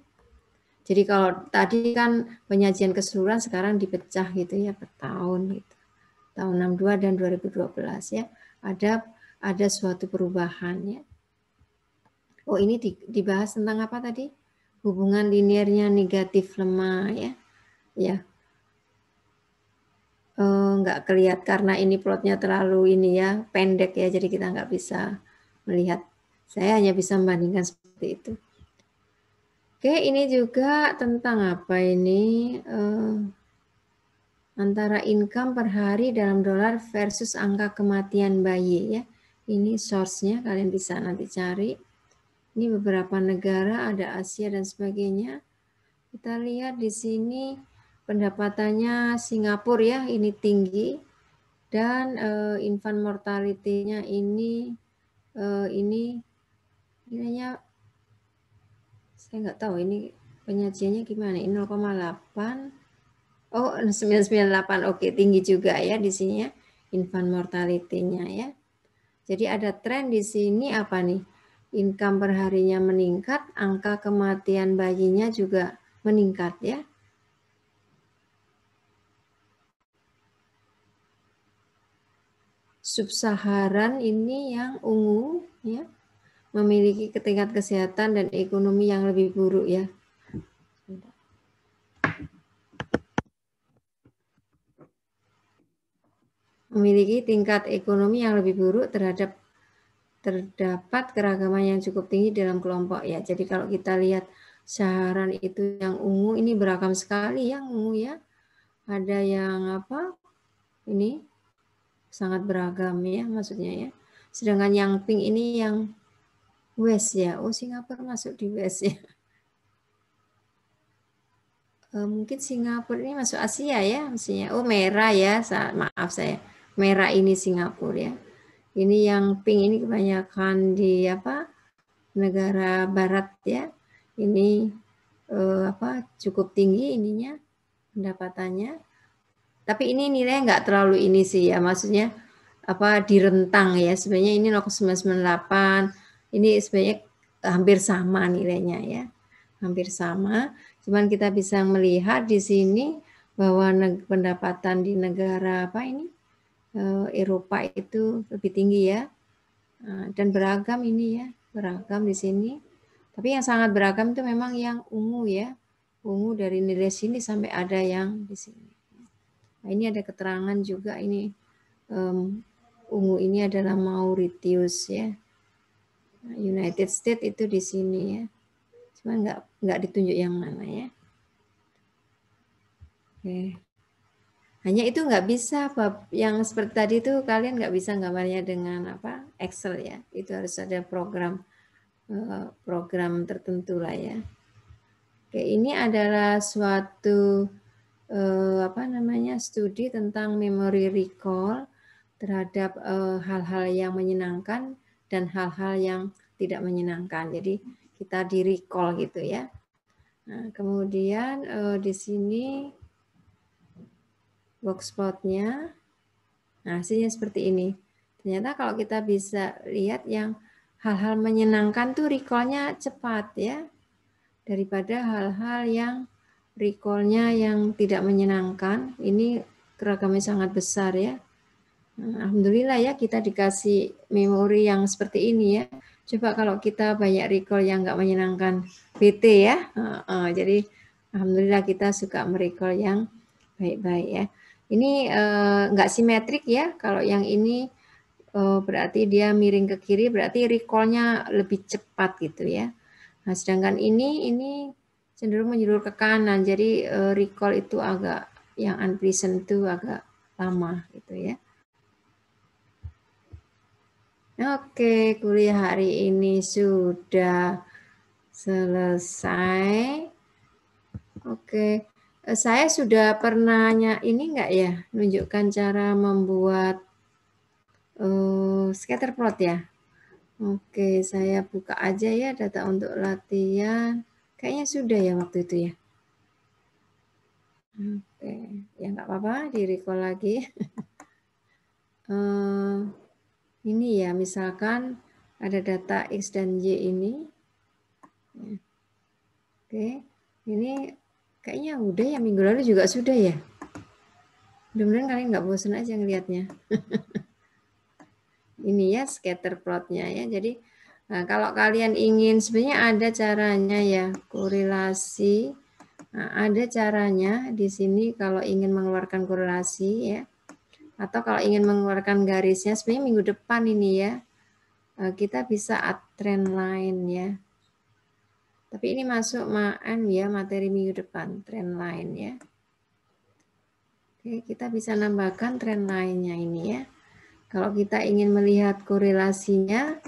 Jadi kalau tadi kan penyajian keseluruhan, sekarang dipecah gitu ya per tahun gitu. Tahun 62 dan 2012 ya. Ada suatu perubahan ya. Oh, ini dibahas tentang apa tadi? Hubungan linearnya negatif lemah ya. Ya, nggak kelihatan karena ini plotnya terlalu ini ya pendek ya, jadi kita nggak bisa melihat. Saya hanya bisa membandingkan seperti itu. Oke, ini juga tentang apa ini antara income per hari dalam dolar versus angka kematian bayi ya. Ini source-nya, kalian bisa nanti cari. Ini beberapa negara, ada Asia dan sebagainya. Kita lihat di sini pendapatannya Singapura ya, ini tinggi. Dan infant mortality-nya ini nilainya saya nggak tahu ini penyajiannya gimana. Ini 0,8. Oh, 998. Oke, tinggi juga ya di sini ya infant mortality-nya ya. Jadi ada tren di sini apa nih? Income per harinya meningkat, angka kematian bayinya juga meningkat ya. Sub-Saharan ini yang ungu ya. memiliki tingkat kesehatan dan ekonomi yang lebih buruk ya. Memiliki tingkat ekonomi yang lebih buruk terdapat keragaman yang cukup tinggi dalam kelompok ya. Jadi kalau kita lihat Saharan itu yang ungu ini beragam sekali yang ungu ya. Ada yang apa? Ini sangat beragam ya maksudnya ya. Sedangkan yang pink ini yang West ya. Oh, Singapura masuk di West ya. Mungkin Singapura ini masuk Asia ya maksudnya. Oh, merah ya. Maaf saya. Merah ini Singapura ya. Ini yang pink ini kebanyakan di apa? Negara barat ya. Ini cukup tinggi ininya pendapatannya. Tapi ini nilai nggak terlalu ini sih ya. Maksudnya direntang ya. Sebenarnya ini 0,998. Ini sebenarnya hampir sama nilainya ya. Hampir sama. Cuman kita bisa melihat di sini bahwa pendapatan di negara Eropa itu lebih tinggi ya, dan beragam ini ya, beragam di sini. Tapi yang sangat beragam itu memang yang ungu ya, ungu dari nilai sini sampai ada yang di sini. Nah, ini ada keterangan juga ini ungu ini adalah Mauritius ya, United States itu di sini ya, cuma nggak ditunjuk yang mana ya. Oke. Hanya itu nggak bisa, yang seperti tadi itu kalian nggak bisa gambarnya dengan Excel ya. Itu harus ada program tertentu lah ya. Oke, ini adalah suatu studi tentang memory recall terhadap hal-hal yang menyenangkan dan hal-hal yang tidak menyenangkan. Jadi kita di recall gitu ya. Nah, kemudian di sini boxplotnya, nah hasilnya seperti ini. Ternyata kalau kita bisa lihat yang hal-hal menyenangkan tuh recall-nya cepat ya, daripada hal-hal yang recall-nya yang tidak menyenangkan. Ini keragamnya sangat besar ya. Nah, alhamdulillah ya kita dikasih memori yang seperti ini ya. Coba kalau kita banyak recall yang nggak menyenangkan, BT ya. Jadi alhamdulillah kita suka merecall yang baik-baik ya. Ini nggak simetrik ya. Kalau yang ini berarti dia miring ke kiri, berarti recall-nya lebih cepat gitu ya. Nah, sedangkan ini cenderung menjulur ke kanan. Jadi recall itu agak yang unpleasant itu agak lama gitu ya. Oke, kuliah hari ini sudah selesai. Oke. Saya sudah pernah ini enggak ya, nunjukkan cara membuat scatter plot ya. Oke, saya buka aja ya data untuk latihan. Kayaknya sudah ya waktu itu ya. Oke, ya nggak apa-apa, di-recall lagi. Ini ya, misalkan ada data X dan Y ini. Oke, ini kayaknya udah ya, minggu lalu juga sudah ya. Mudah-mudahan kalian nggak bosan aja ngelihatnya. Ini ya scatter plotnya ya. Jadi kalau kalian ingin, sebenarnya ada caranya ya, korelasi. Nah, ada caranya di sini kalau ingin mengeluarkan korelasi ya. Atau kalau ingin mengeluarkan garisnya, sebenarnya minggu depan ini ya, kita bisa add trend line ya. Tapi ini masuk ya, materi minggu depan, trend line ya. Oke, kita bisa nambahkan trend line-nya ini ya. Kalau kita ingin melihat korelasinya,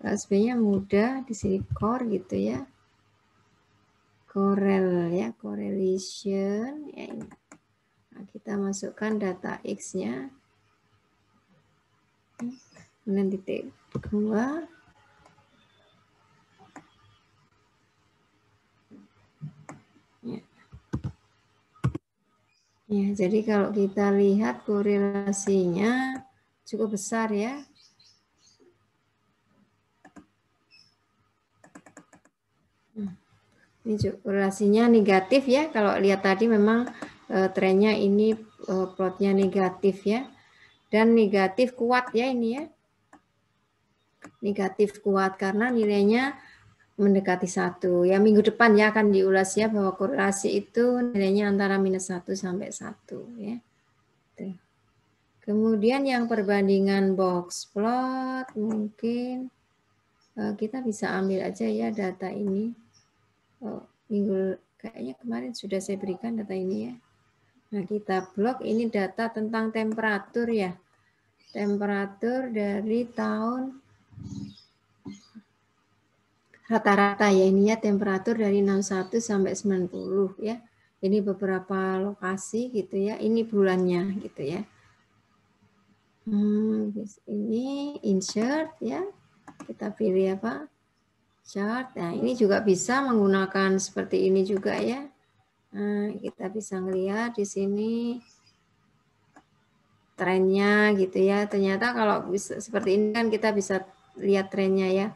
sebenarnya mudah di sini core gitu ya. Corel ya, correlation ya ini. Nah, kita masukkan data X-nya. Kemudian titik 2. Ya, jadi kalau kita lihat korelasinya cukup besar ya. Ini korelasinya negatif ya. Kalau lihat tadi memang trennya ini plotnya negatif ya. Dan negatif kuat ya ini ya. negatif kuat karena nilainya mendekati 1. Ya minggu depan ya akan diulas ya bahwa korelasi itu nilainya antara -1 sampai 1 ya. Tuh. Kemudian yang perbandingan box plot mungkin kita bisa ambil aja ya data ini. Minggu kayaknya kemarin sudah saya berikan data ini ya. Nah, kita blok ini data tentang temperatur ya. Temperatur dari tahun rata-rata ya ini ya, temperatur dari 61 sampai 90 ya. Ini beberapa lokasi gitu ya. Ini bulannya gitu ya. Ini insert ya. Kita pilih apa? Chart. Nah, ini juga bisa menggunakan seperti ini juga ya. Nah, kita bisa melihat di sini trennya gitu ya. Ternyata kalau bisa seperti ini kan kita bisa lihat trennya ya.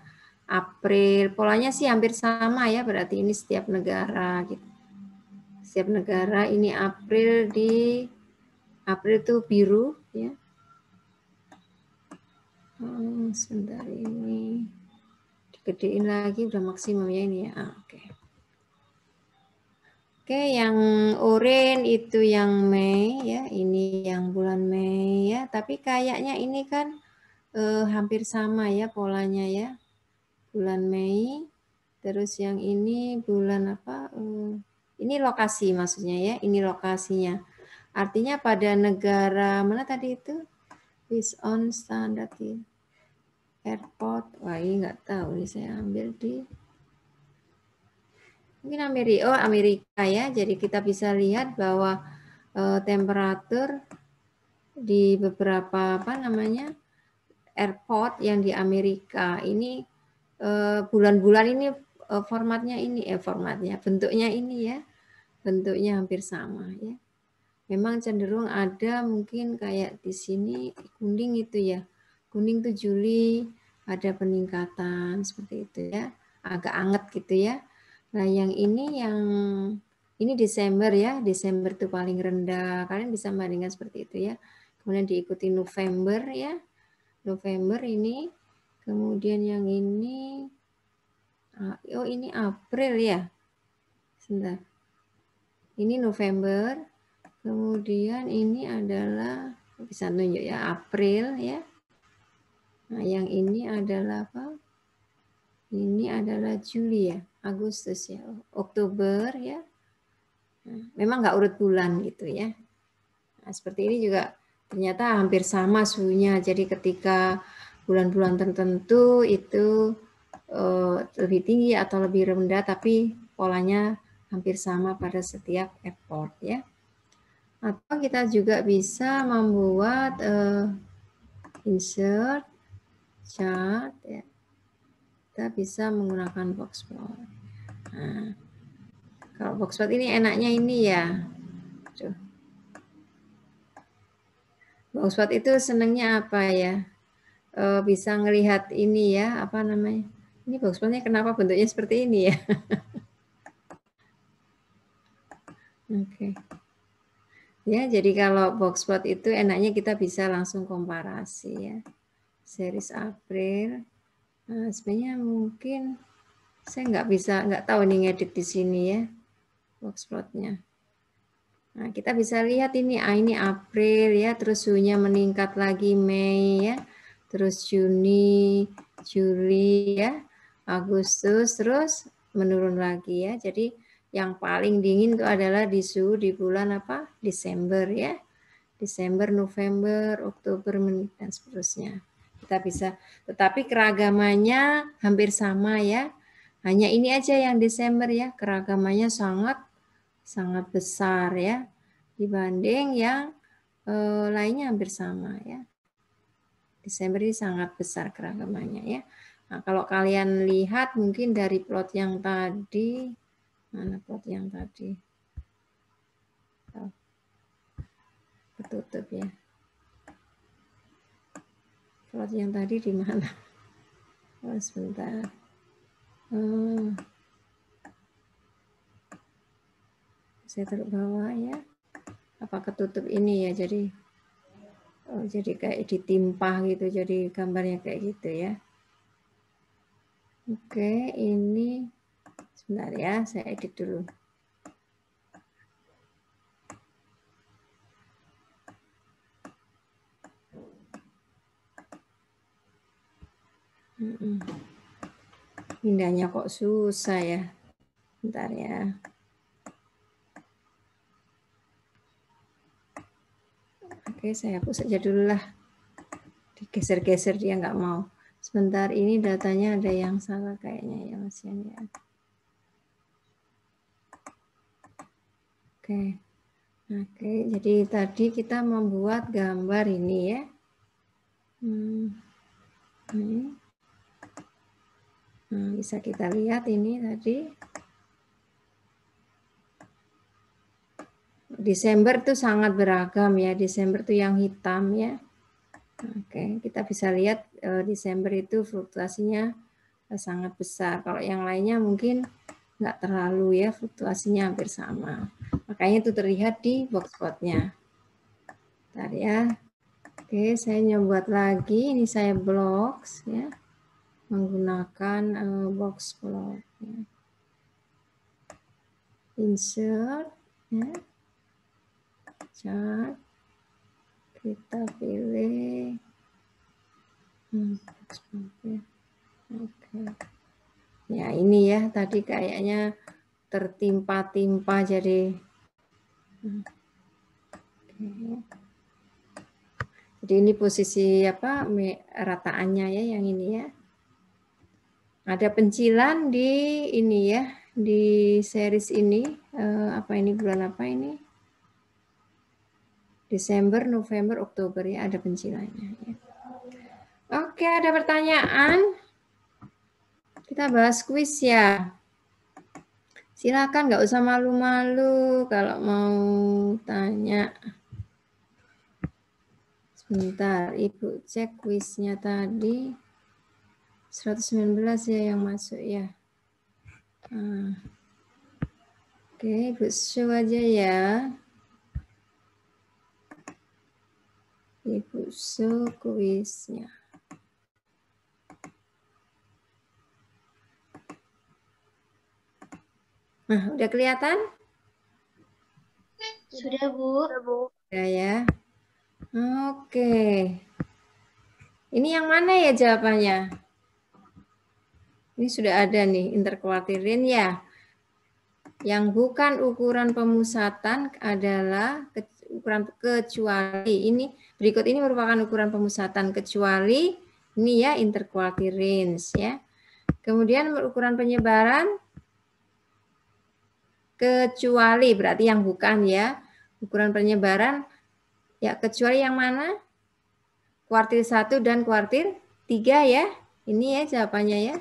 April, polanya sih hampir sama ya, berarti ini setiap negara gitu. Setiap negara ini April itu biru ya. Sebentar ini digedein lagi udah maksimum ya ini ya. Oke. Oke, yang oranye itu yang Mei ya, ini yang bulan Mei ya. Tapi kayaknya ini kan hampir sama ya polanya ya. Bulan Mei, terus yang ini bulan apa? Ini lokasi maksudnya ya, ini lokasinya. Artinya pada negara mana tadi itu? Based on standard airport. Wah ini nggak tahu nih, saya ambil di mungkin Amerika ya. Jadi kita bisa lihat bahwa temperatur di beberapa airport yang di Amerika ini bulan-bulan ini bentuknya ini ya, bentuknya hampir sama ya. Memang cenderung ada mungkin kayak di sini kuning itu ya, kuning tuh Juli ada peningkatan seperti itu ya, agak anget gitu ya. Nah yang ini Desember ya, Desember itu paling rendah, kalian bisa membandingkan seperti itu ya. Kemudian diikuti November ya, November ini, kemudian yang ini ini April ya. Sebentar. Ini November. Kemudian ini adalah bisa nunjuk ya April ya. Nah, yang ini adalah apa? Ini adalah Juli ya, Agustus ya, Oktober ya. Nah, memang nggak urut bulan gitu ya. Nah, seperti ini juga ternyata hampir sama suhunya. Jadi ketika bulan-bulan tertentu itu lebih tinggi atau lebih rendah, tapi polanya hampir sama pada setiap airport ya. Atau kita juga bisa membuat insert chart ya. Kita bisa menggunakan box plot. Nah, kalau box plot ini enaknya ini ya. Box plot itu senangnya apa ya? Bisa ngelihat ini ya, apa namanya? Ini box plotnya kenapa bentuknya seperti ini ya? Oke. Ya, jadi kalau box plot itu enaknya kita bisa langsung komparasi ya. Series April. Nah, sebenarnya mungkin saya nggak tahu nih ngedit di sini ya box plotnya. Nah, kita bisa lihat ini April ya, terus suhunya meningkat lagi Mei ya, terus Juni, Juli ya, Agustus, terus menurun lagi ya. Jadi yang paling dingin itu adalah di suhu di bulan apa? Desember ya. Desember, November, Oktober, dan seterusnya. Kita bisa, tetapi keragamannya hampir sama ya. Hanya ini aja yang Desember ya, keragamannya sangat besar ya. Dibanding yang lainnya hampir sama ya. Desember ini sangat besar keragamannya ya. Nah, kalau kalian lihat mungkin dari plot yang tadi, mana plot yang tadi? Ketutup ya. Plot yang tadi di mana? Oh, sebentar. Saya taruh bawah ya. Apa ketutup ini ya? Jadi kayak ditimpa gitu. Jadi gambarnya kayak gitu ya. Oke, ini sebentar ya, saya edit dulu. Pindahnya kok susah ya. Bentar ya. Oke, saya hapus saja dulu lah. Digeser-geser dia nggak mau. Sebentar, ini datanya ada yang salah kayaknya ya Mas Yan ya. Oke. Oke, jadi tadi kita membuat gambar ini ya. Ini. Nah, bisa kita lihat ini tadi. Desember itu sangat beragam ya. Desember itu yang hitam ya. Oke, kita bisa lihat Desember itu fluktuasinya sangat besar. Kalau yang lainnya mungkin nggak terlalu ya, fluktuasinya hampir sama. Makanya itu terlihat di box plotnya. Bentar ya. Oke, saya nyoba lagi. Ini saya blocks ya, menggunakan box plot. Ya. Insert ya. Chart. Kita pilih oke. Ya ini ya tadi kayaknya tertimpa-timpa jadi jadi ini posisi apa rataannya ya yang ini ya. Ada pencilan di ini ya, di series ini apa ini bulan apa ini? Desember, November, Oktober ya, ada pencilannya ya. Oke, ada pertanyaan? Kita bahas kuis ya. Silakan, nggak usah malu-malu kalau mau tanya. Sebentar, Ibu cek kuisnya tadi. 119 ya yang masuk ya. Oke, Ibu show aja ya. Ibu show kuisnya. Nah, udah kelihatan? Sudah, Bu. Sudah ya. Oke. Ini yang mana ya jawabannya? Ini sudah ada nih, interkuartirin ya. Yang bukan ukuran pemusatan adalah ukuran kecuali. Ini berikut ini merupakan ukuran pemusatan kecuali ini ya interquartile ya. Kemudian ukuran penyebaran kecuali berarti yang bukan ya. Ukuran penyebaran ya kecuali yang mana? Kuartil 1 dan kuartil 3 ya. Ini ya jawabannya ya.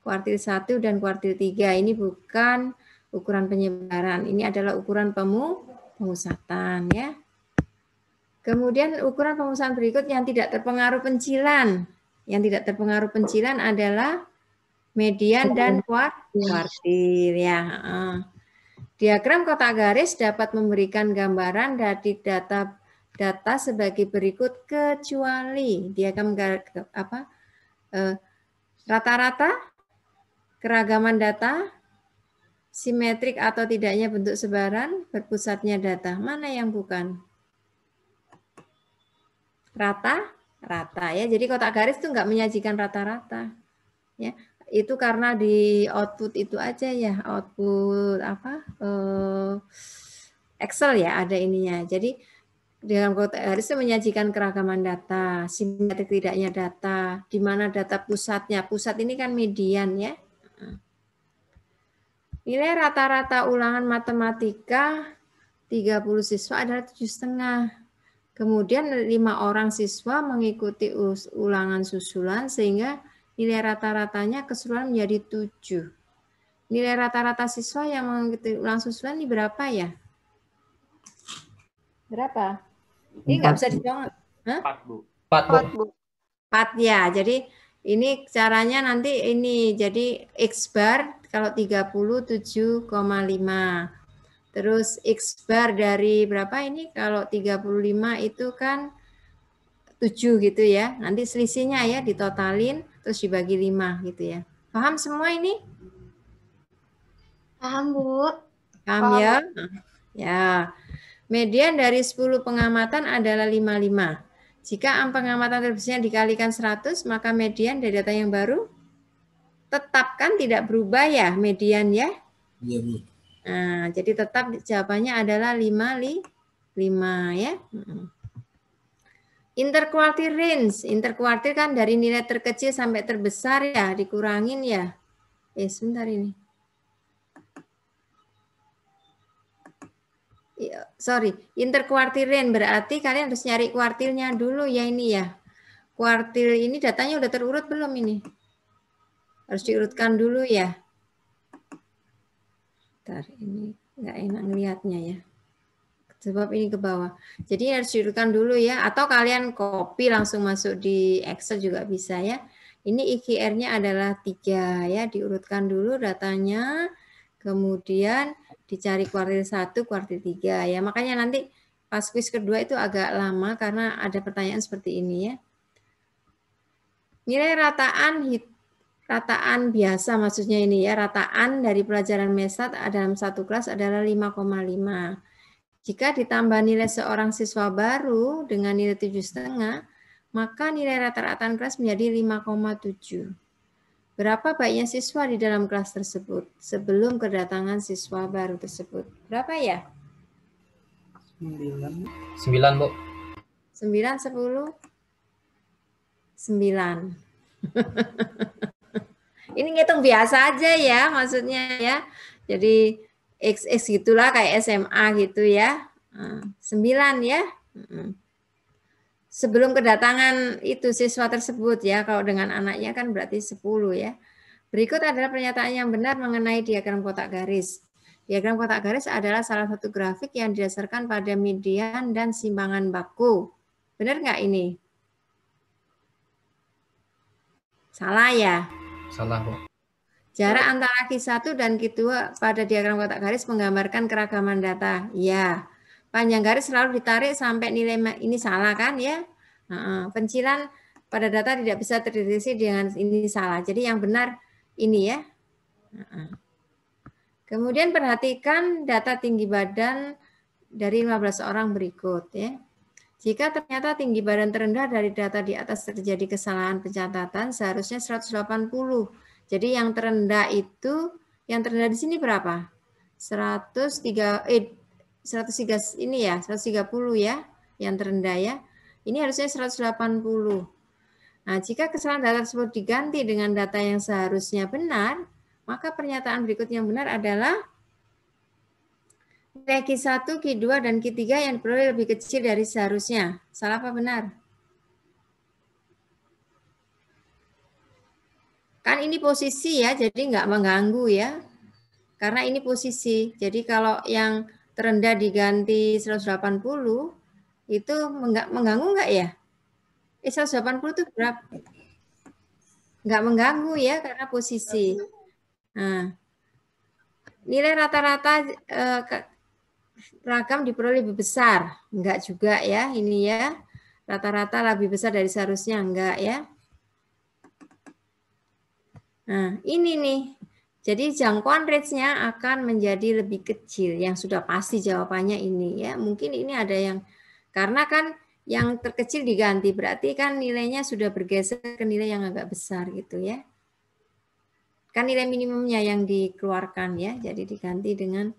Kuartil 1 dan kuartil 3 ini bukan ukuran penyebaran. Ini adalah ukuran pemusatan ya. Kemudian ukuran pemusatan berikut yang tidak terpengaruh pencilan. Yang tidak terpengaruh pencilan adalah median dan kuartil ya. Diagram kotak garis dapat memberikan gambaran dari data sebagai berikut kecuali diagram apa? Rata-rata, keragaman data, simetrik atau tidaknya bentuk sebaran, berpusatnya data. Mana yang bukan? Rata ya. Jadi kotak garis itu nggak menyajikan rata-rata. Ya, itu karena di output itu aja ya, output apa? Excel ya ada ininya. Jadi dalam kotak garis itu menyajikan keragaman data, simetrik tidaknya data, di mana data pusatnya. Pusat ini kan median ya. Nilai rata-rata ulangan matematika 30 siswa adalah 7,5. Kemudian 5 orang siswa mengikuti ulangan susulan sehingga nilai rata-ratanya keseluruhan menjadi 7. Nilai rata-rata siswa yang mengikuti ulangan susulan ini berapa ya? Berapa? Ini nggak bisa dijawab. 4, Bu. 4, Bu. 4 ya. Jadi ini caranya nanti ini jadi X bar kalau 37,5. Terus X bar dari berapa ini? Kalau 35 itu kan 7 gitu ya. Nanti selisihnya ya ditotalin terus dibagi 5 gitu ya. Paham semua ini? Paham, Bu. Paham ya? Ya. Median dari 10 pengamatan adalah 55. Jika pengamatan terbesarnya dikalikan 100, maka median dari data yang baru tetapkan tidak berubah ya median ya. Iya, Bu. Nah, jadi tetap jawabannya adalah 5 ya. Interquartile range, interquartile kan dari nilai terkecil sampai terbesar ya, dikurangin ya. Sebentar ini. Sorry, interquartile range berarti kalian harus nyari kuartilnya dulu ya ini ya. Kuartil ini datanya udah terurut belum ini? Harus diurutkan dulu ya. Bentar, ini nggak enak ngelihatnya ya. Sebab ini ke bawah. Jadi harus diurutkan dulu ya. Atau kalian copy langsung masuk di Excel juga bisa ya. Ini IQR-nya adalah 3 ya. Diurutkan dulu datanya. Kemudian dicari kuartil 1, kuartil 3 ya. Makanya nanti pas kuis kedua itu agak lama karena ada pertanyaan seperti ini ya. Nilai rataan biasa maksudnya ini ya. Rataan dari pelajaran MESAT dalam satu kelas adalah 5,5. Jika ditambah nilai seorang siswa baru dengan nilai 7,5, maka nilai rata-rata kelas menjadi 5,7. Berapa baiknya siswa di dalam kelas tersebut sebelum kedatangan siswa baru tersebut? Berapa ya? 9. 9, Bu. 9, 10? 9. Ini ngitung biasa aja ya maksudnya ya. Jadi XX gitulah kayak SMA gitu ya. 9 ya. Sebelum kedatangan itu siswa tersebut ya. Kalau dengan anaknya kan berarti 10 ya. Berikut adalah pernyataan yang benar mengenai diagram kotak garis. Diagram kotak garis adalah salah satu grafik yang didasarkan pada median dan simpangan baku. Benar nggak ini? Salah ya? Salah, Bu. Jarak antara Q1 dan Q2 pada diagram kotak garis menggambarkan keragaman data. Ya, panjang garis selalu ditarik sampai nilai ini salah kan ya? Pencilan pada data tidak bisa terdeteksi dengan ini salah. Jadi yang benar ini ya. Kemudian perhatikan data tinggi badan dari 15 orang berikut ya. Jika ternyata tinggi badan terendah dari data di atas terjadi kesalahan pencatatan, seharusnya 180. Jadi yang terendah itu, yang terendah di sini berapa? 103 ini ya, 130 ya, yang terendah ya. Ini harusnya 180. Nah, jika kesalahan data tersebut diganti dengan data yang seharusnya benar, maka pernyataan berikut yang benar adalah nilai Q1, Q2, dan Q3 yang diperoleh lebih kecil dari seharusnya. Salah apa benar? Kan ini posisi ya, jadi nggak mengganggu ya. Karena ini posisi. Jadi kalau yang terendah diganti 180, itu mengganggu nggak ya? 180 itu berapa? Nggak mengganggu ya, karena posisi. Nah, nilai rata-rata ragam diperoleh lebih besar. Enggak juga ya, ini ya. Rata-rata lebih besar dari seharusnya, enggak ya. Nah, ini nih. Jadi jangkauan range-nya akan menjadi lebih kecil. Yang sudah pasti jawabannya ini ya. Mungkin ini ada yang, karena kan yang terkecil diganti, berarti kan nilainya sudah bergeser ke nilai yang agak besar gitu ya. Kan nilai minimumnya yang dikeluarkan ya, jadi diganti dengan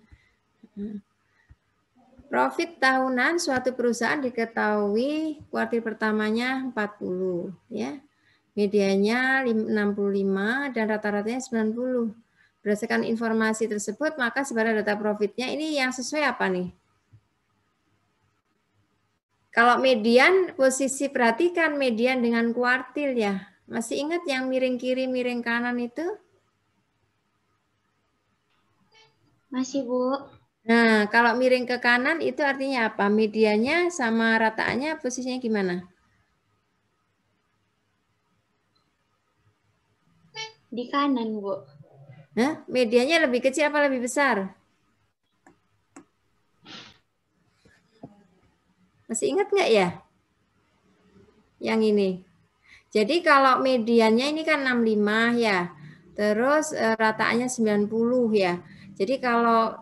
profit tahunan suatu perusahaan diketahui kuartil pertamanya 40 ya. Medianya 65 dan rata-ratanya 90. Berdasarkan informasi tersebut, maka sebenarnya data profitnya ini yang sesuai apa nih? Kalau median, posisi perhatikan median dengan kuartil ya. Masih ingat yang miring kiri, miring kanan itu? Masih, Bu. Nah, kalau miring ke kanan itu artinya apa? Mediannya sama rataannya posisinya gimana? Di kanan, Bu. Nah, medianya lebih kecil apa lebih besar? Masih ingat nggak ya? Yang ini. Jadi kalau mediannya ini kan 65 ya. Terus rataannya 90 ya. Jadi kalau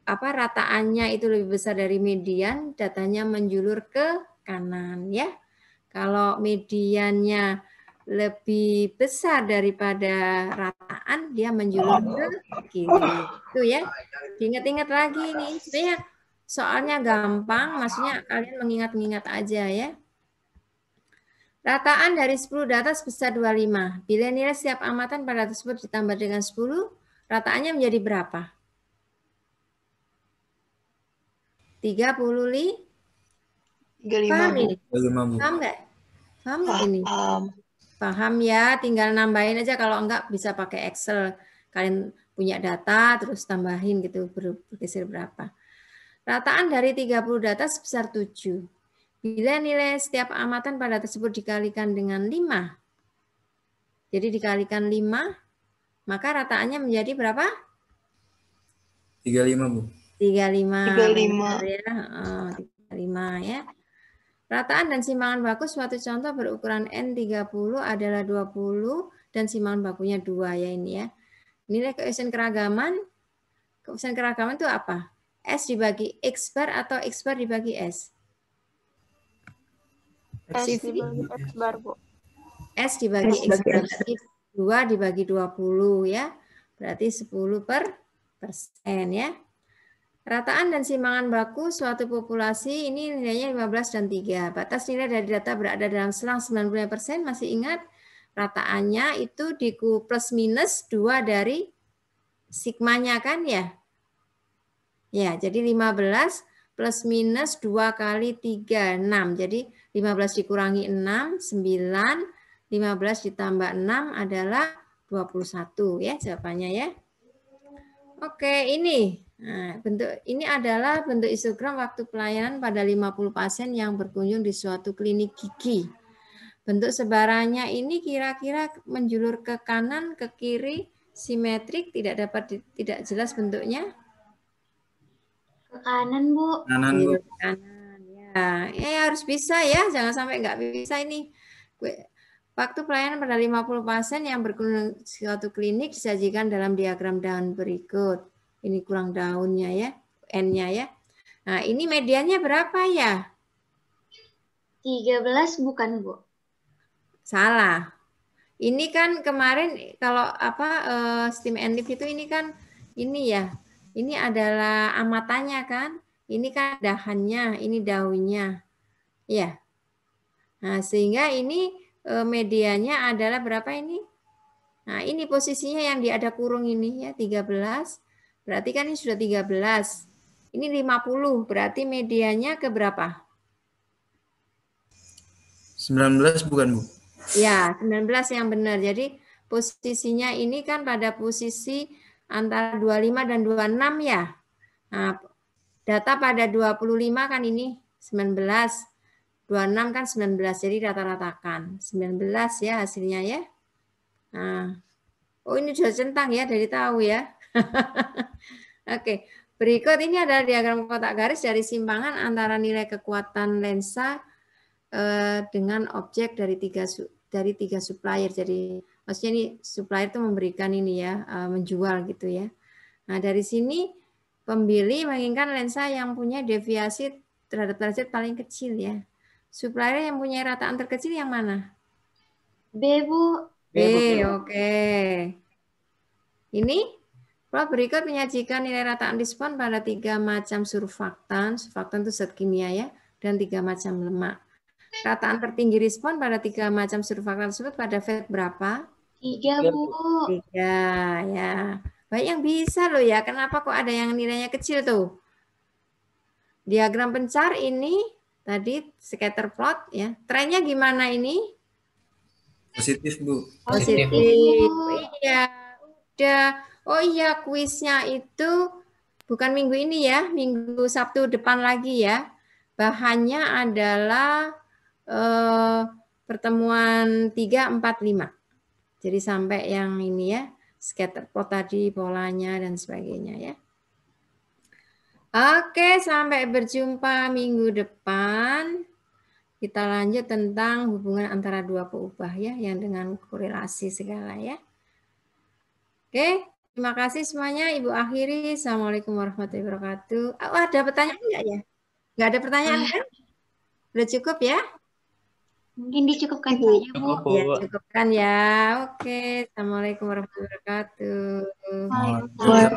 rataannya itu lebih besar dari median, datanya menjulur ke kanan ya. Kalau mediannya lebih besar daripada rataan, dia menjulur ke kiri. Itu ya. Ingat-ingat lagi nih. Sebenarnya soalnya gampang, maksudnya kalian mengingat-ingat aja ya. Rataan dari 10 data sebesar 25. Bila nilai setiap amatan pada tersebut ditambah dengan 10, rataannya menjadi berapa? 35. 35, Paham Bu. ini? 35, Bu. Paham nggak? Paham nggak ini? Paham. Paham ya, tinggal nambahin aja. Kalau enggak bisa pakai Excel. Kalian punya data, terus tambahin gitu, bergeser berapa. Rataan dari 30 data sebesar 7. Bila nilai setiap amatan pada tersebut dikalikan dengan 5, jadi dikalikan 5, maka rataannya menjadi berapa? 35, Bu. 35. 35. Benar ya. 35 ya. Rataan dan simpangan baku suatu contoh berukuran N30 adalah 20 dan simpangan bakunya 2 ya ini ya. Nilai koefisien keragaman itu apa? S dibagi X bar atau X bar dibagi S? S dibagi X bar, Bu. S dibagi X bar, berarti 2 dibagi 20 ya. Berarti 10% ya. Rataan dan simpangan baku suatu populasi ini nilainya 15 dan 3. Batas nilai dari data berada dalam selang 95%. Masih ingat rataannya itu di plus minus 2 dari sigmanya kan ya? Ya, jadi 15 plus minus 2 kali 3, 6. Jadi 15 dikurangi 6, 9. 15 ditambah 6 adalah 21 ya jawabannya ya. Oke, ini. Nah, ini adalah bentuk histogram waktu pelayanan pada 50 pasien yang berkunjung di suatu klinik gigi. Bentuk sebarannya ini kira-kira menjulur ke kanan, ke kiri, simetrik, tidak jelas bentuknya. Ke kanan, Bu. Kanan, Bu. Ke kanan ya. Harus bisa ya, jangan sampai nggak bisa ini. Waktu pelayanan pada 50 pasien yang berkunjung di suatu klinik disajikan dalam diagram daun berikut. Ini kurang daunnya ya, N-nya ya. Nah, ini mediannya berapa ya? 13 bukan, Bu? Salah. Ini kan kemarin kalau steam and leaf itu ini kan ini ya. Ini adalah amatannya kan. Ini kan dahannya, ini daunnya. Ya. Nah, sehingga ini medianya adalah berapa ini? Nah, ini posisinya yang ada kurung ini ya, 13. Berarti kan ini sudah 13. Ini 50, berarti medianya ke berapa? 19 bukan, Bu? Ya, 19 yang benar. Jadi posisinya ini kan pada posisi antara 25 dan 26 ya. Nah, data pada 25 kan ini 19. 26 kan 19, jadi rata-ratakan. 19 ya hasilnya ya. Nah, oh ini sudah centang ya, dari tahu ya. Oke, berikut ini adalah diagram kotak garis dari simpangan antara nilai kekuatan lensa dengan objek dari tiga supplier. Jadi maksudnya ini supplier itu memberikan ini ya, menjual gitu ya. Nah dari sini pembeli menginginkan lensa yang punya deviasi terhadap target paling kecil ya. Supplier yang punya rataan terkecil yang mana? B, Bu. B, oke. Ini plot berikut menyajikan nilai rataan diskon pada 3 macam surfaktan. Surfaktan itu zat kimia ya, dan 3 macam lemak. Rataan tertinggi respon pada 3 macam surfaktan tersebut pada fat berapa? 3, Bu. 3 ya. Banyak yang bisa loh ya. Kenapa kok ada yang nilainya kecil tuh? Diagram pencar ini tadi scatter plot ya. Trennya gimana ini? Positif, Bu. Positif. Iya, udah. Oh iya, kuisnya itu bukan minggu ini ya, minggu Sabtu depan lagi ya. Bahannya adalah pertemuan 3, 4, 5. Jadi sampai yang ini ya, scatter plot tadi, polanya dan sebagainya ya. Oke, sampai berjumpa minggu depan. kita lanjut tentang hubungan antara dua peubah ya, yang dengan korelasi segala ya. Oke, terima kasih semuanya. Ibu akhiri. Assalamualaikum warahmatullahi wabarakatuh. Oh, ada pertanyaan enggak ya? Enggak ada pertanyaan kan? Udah cukup ya? Mungkin dicukupkan saja, Bu. Cukup, Bu. Ya, cukupkan ya. Oke, Assalamualaikum warahmatullahi wabarakatuh. Waalaikumsalam.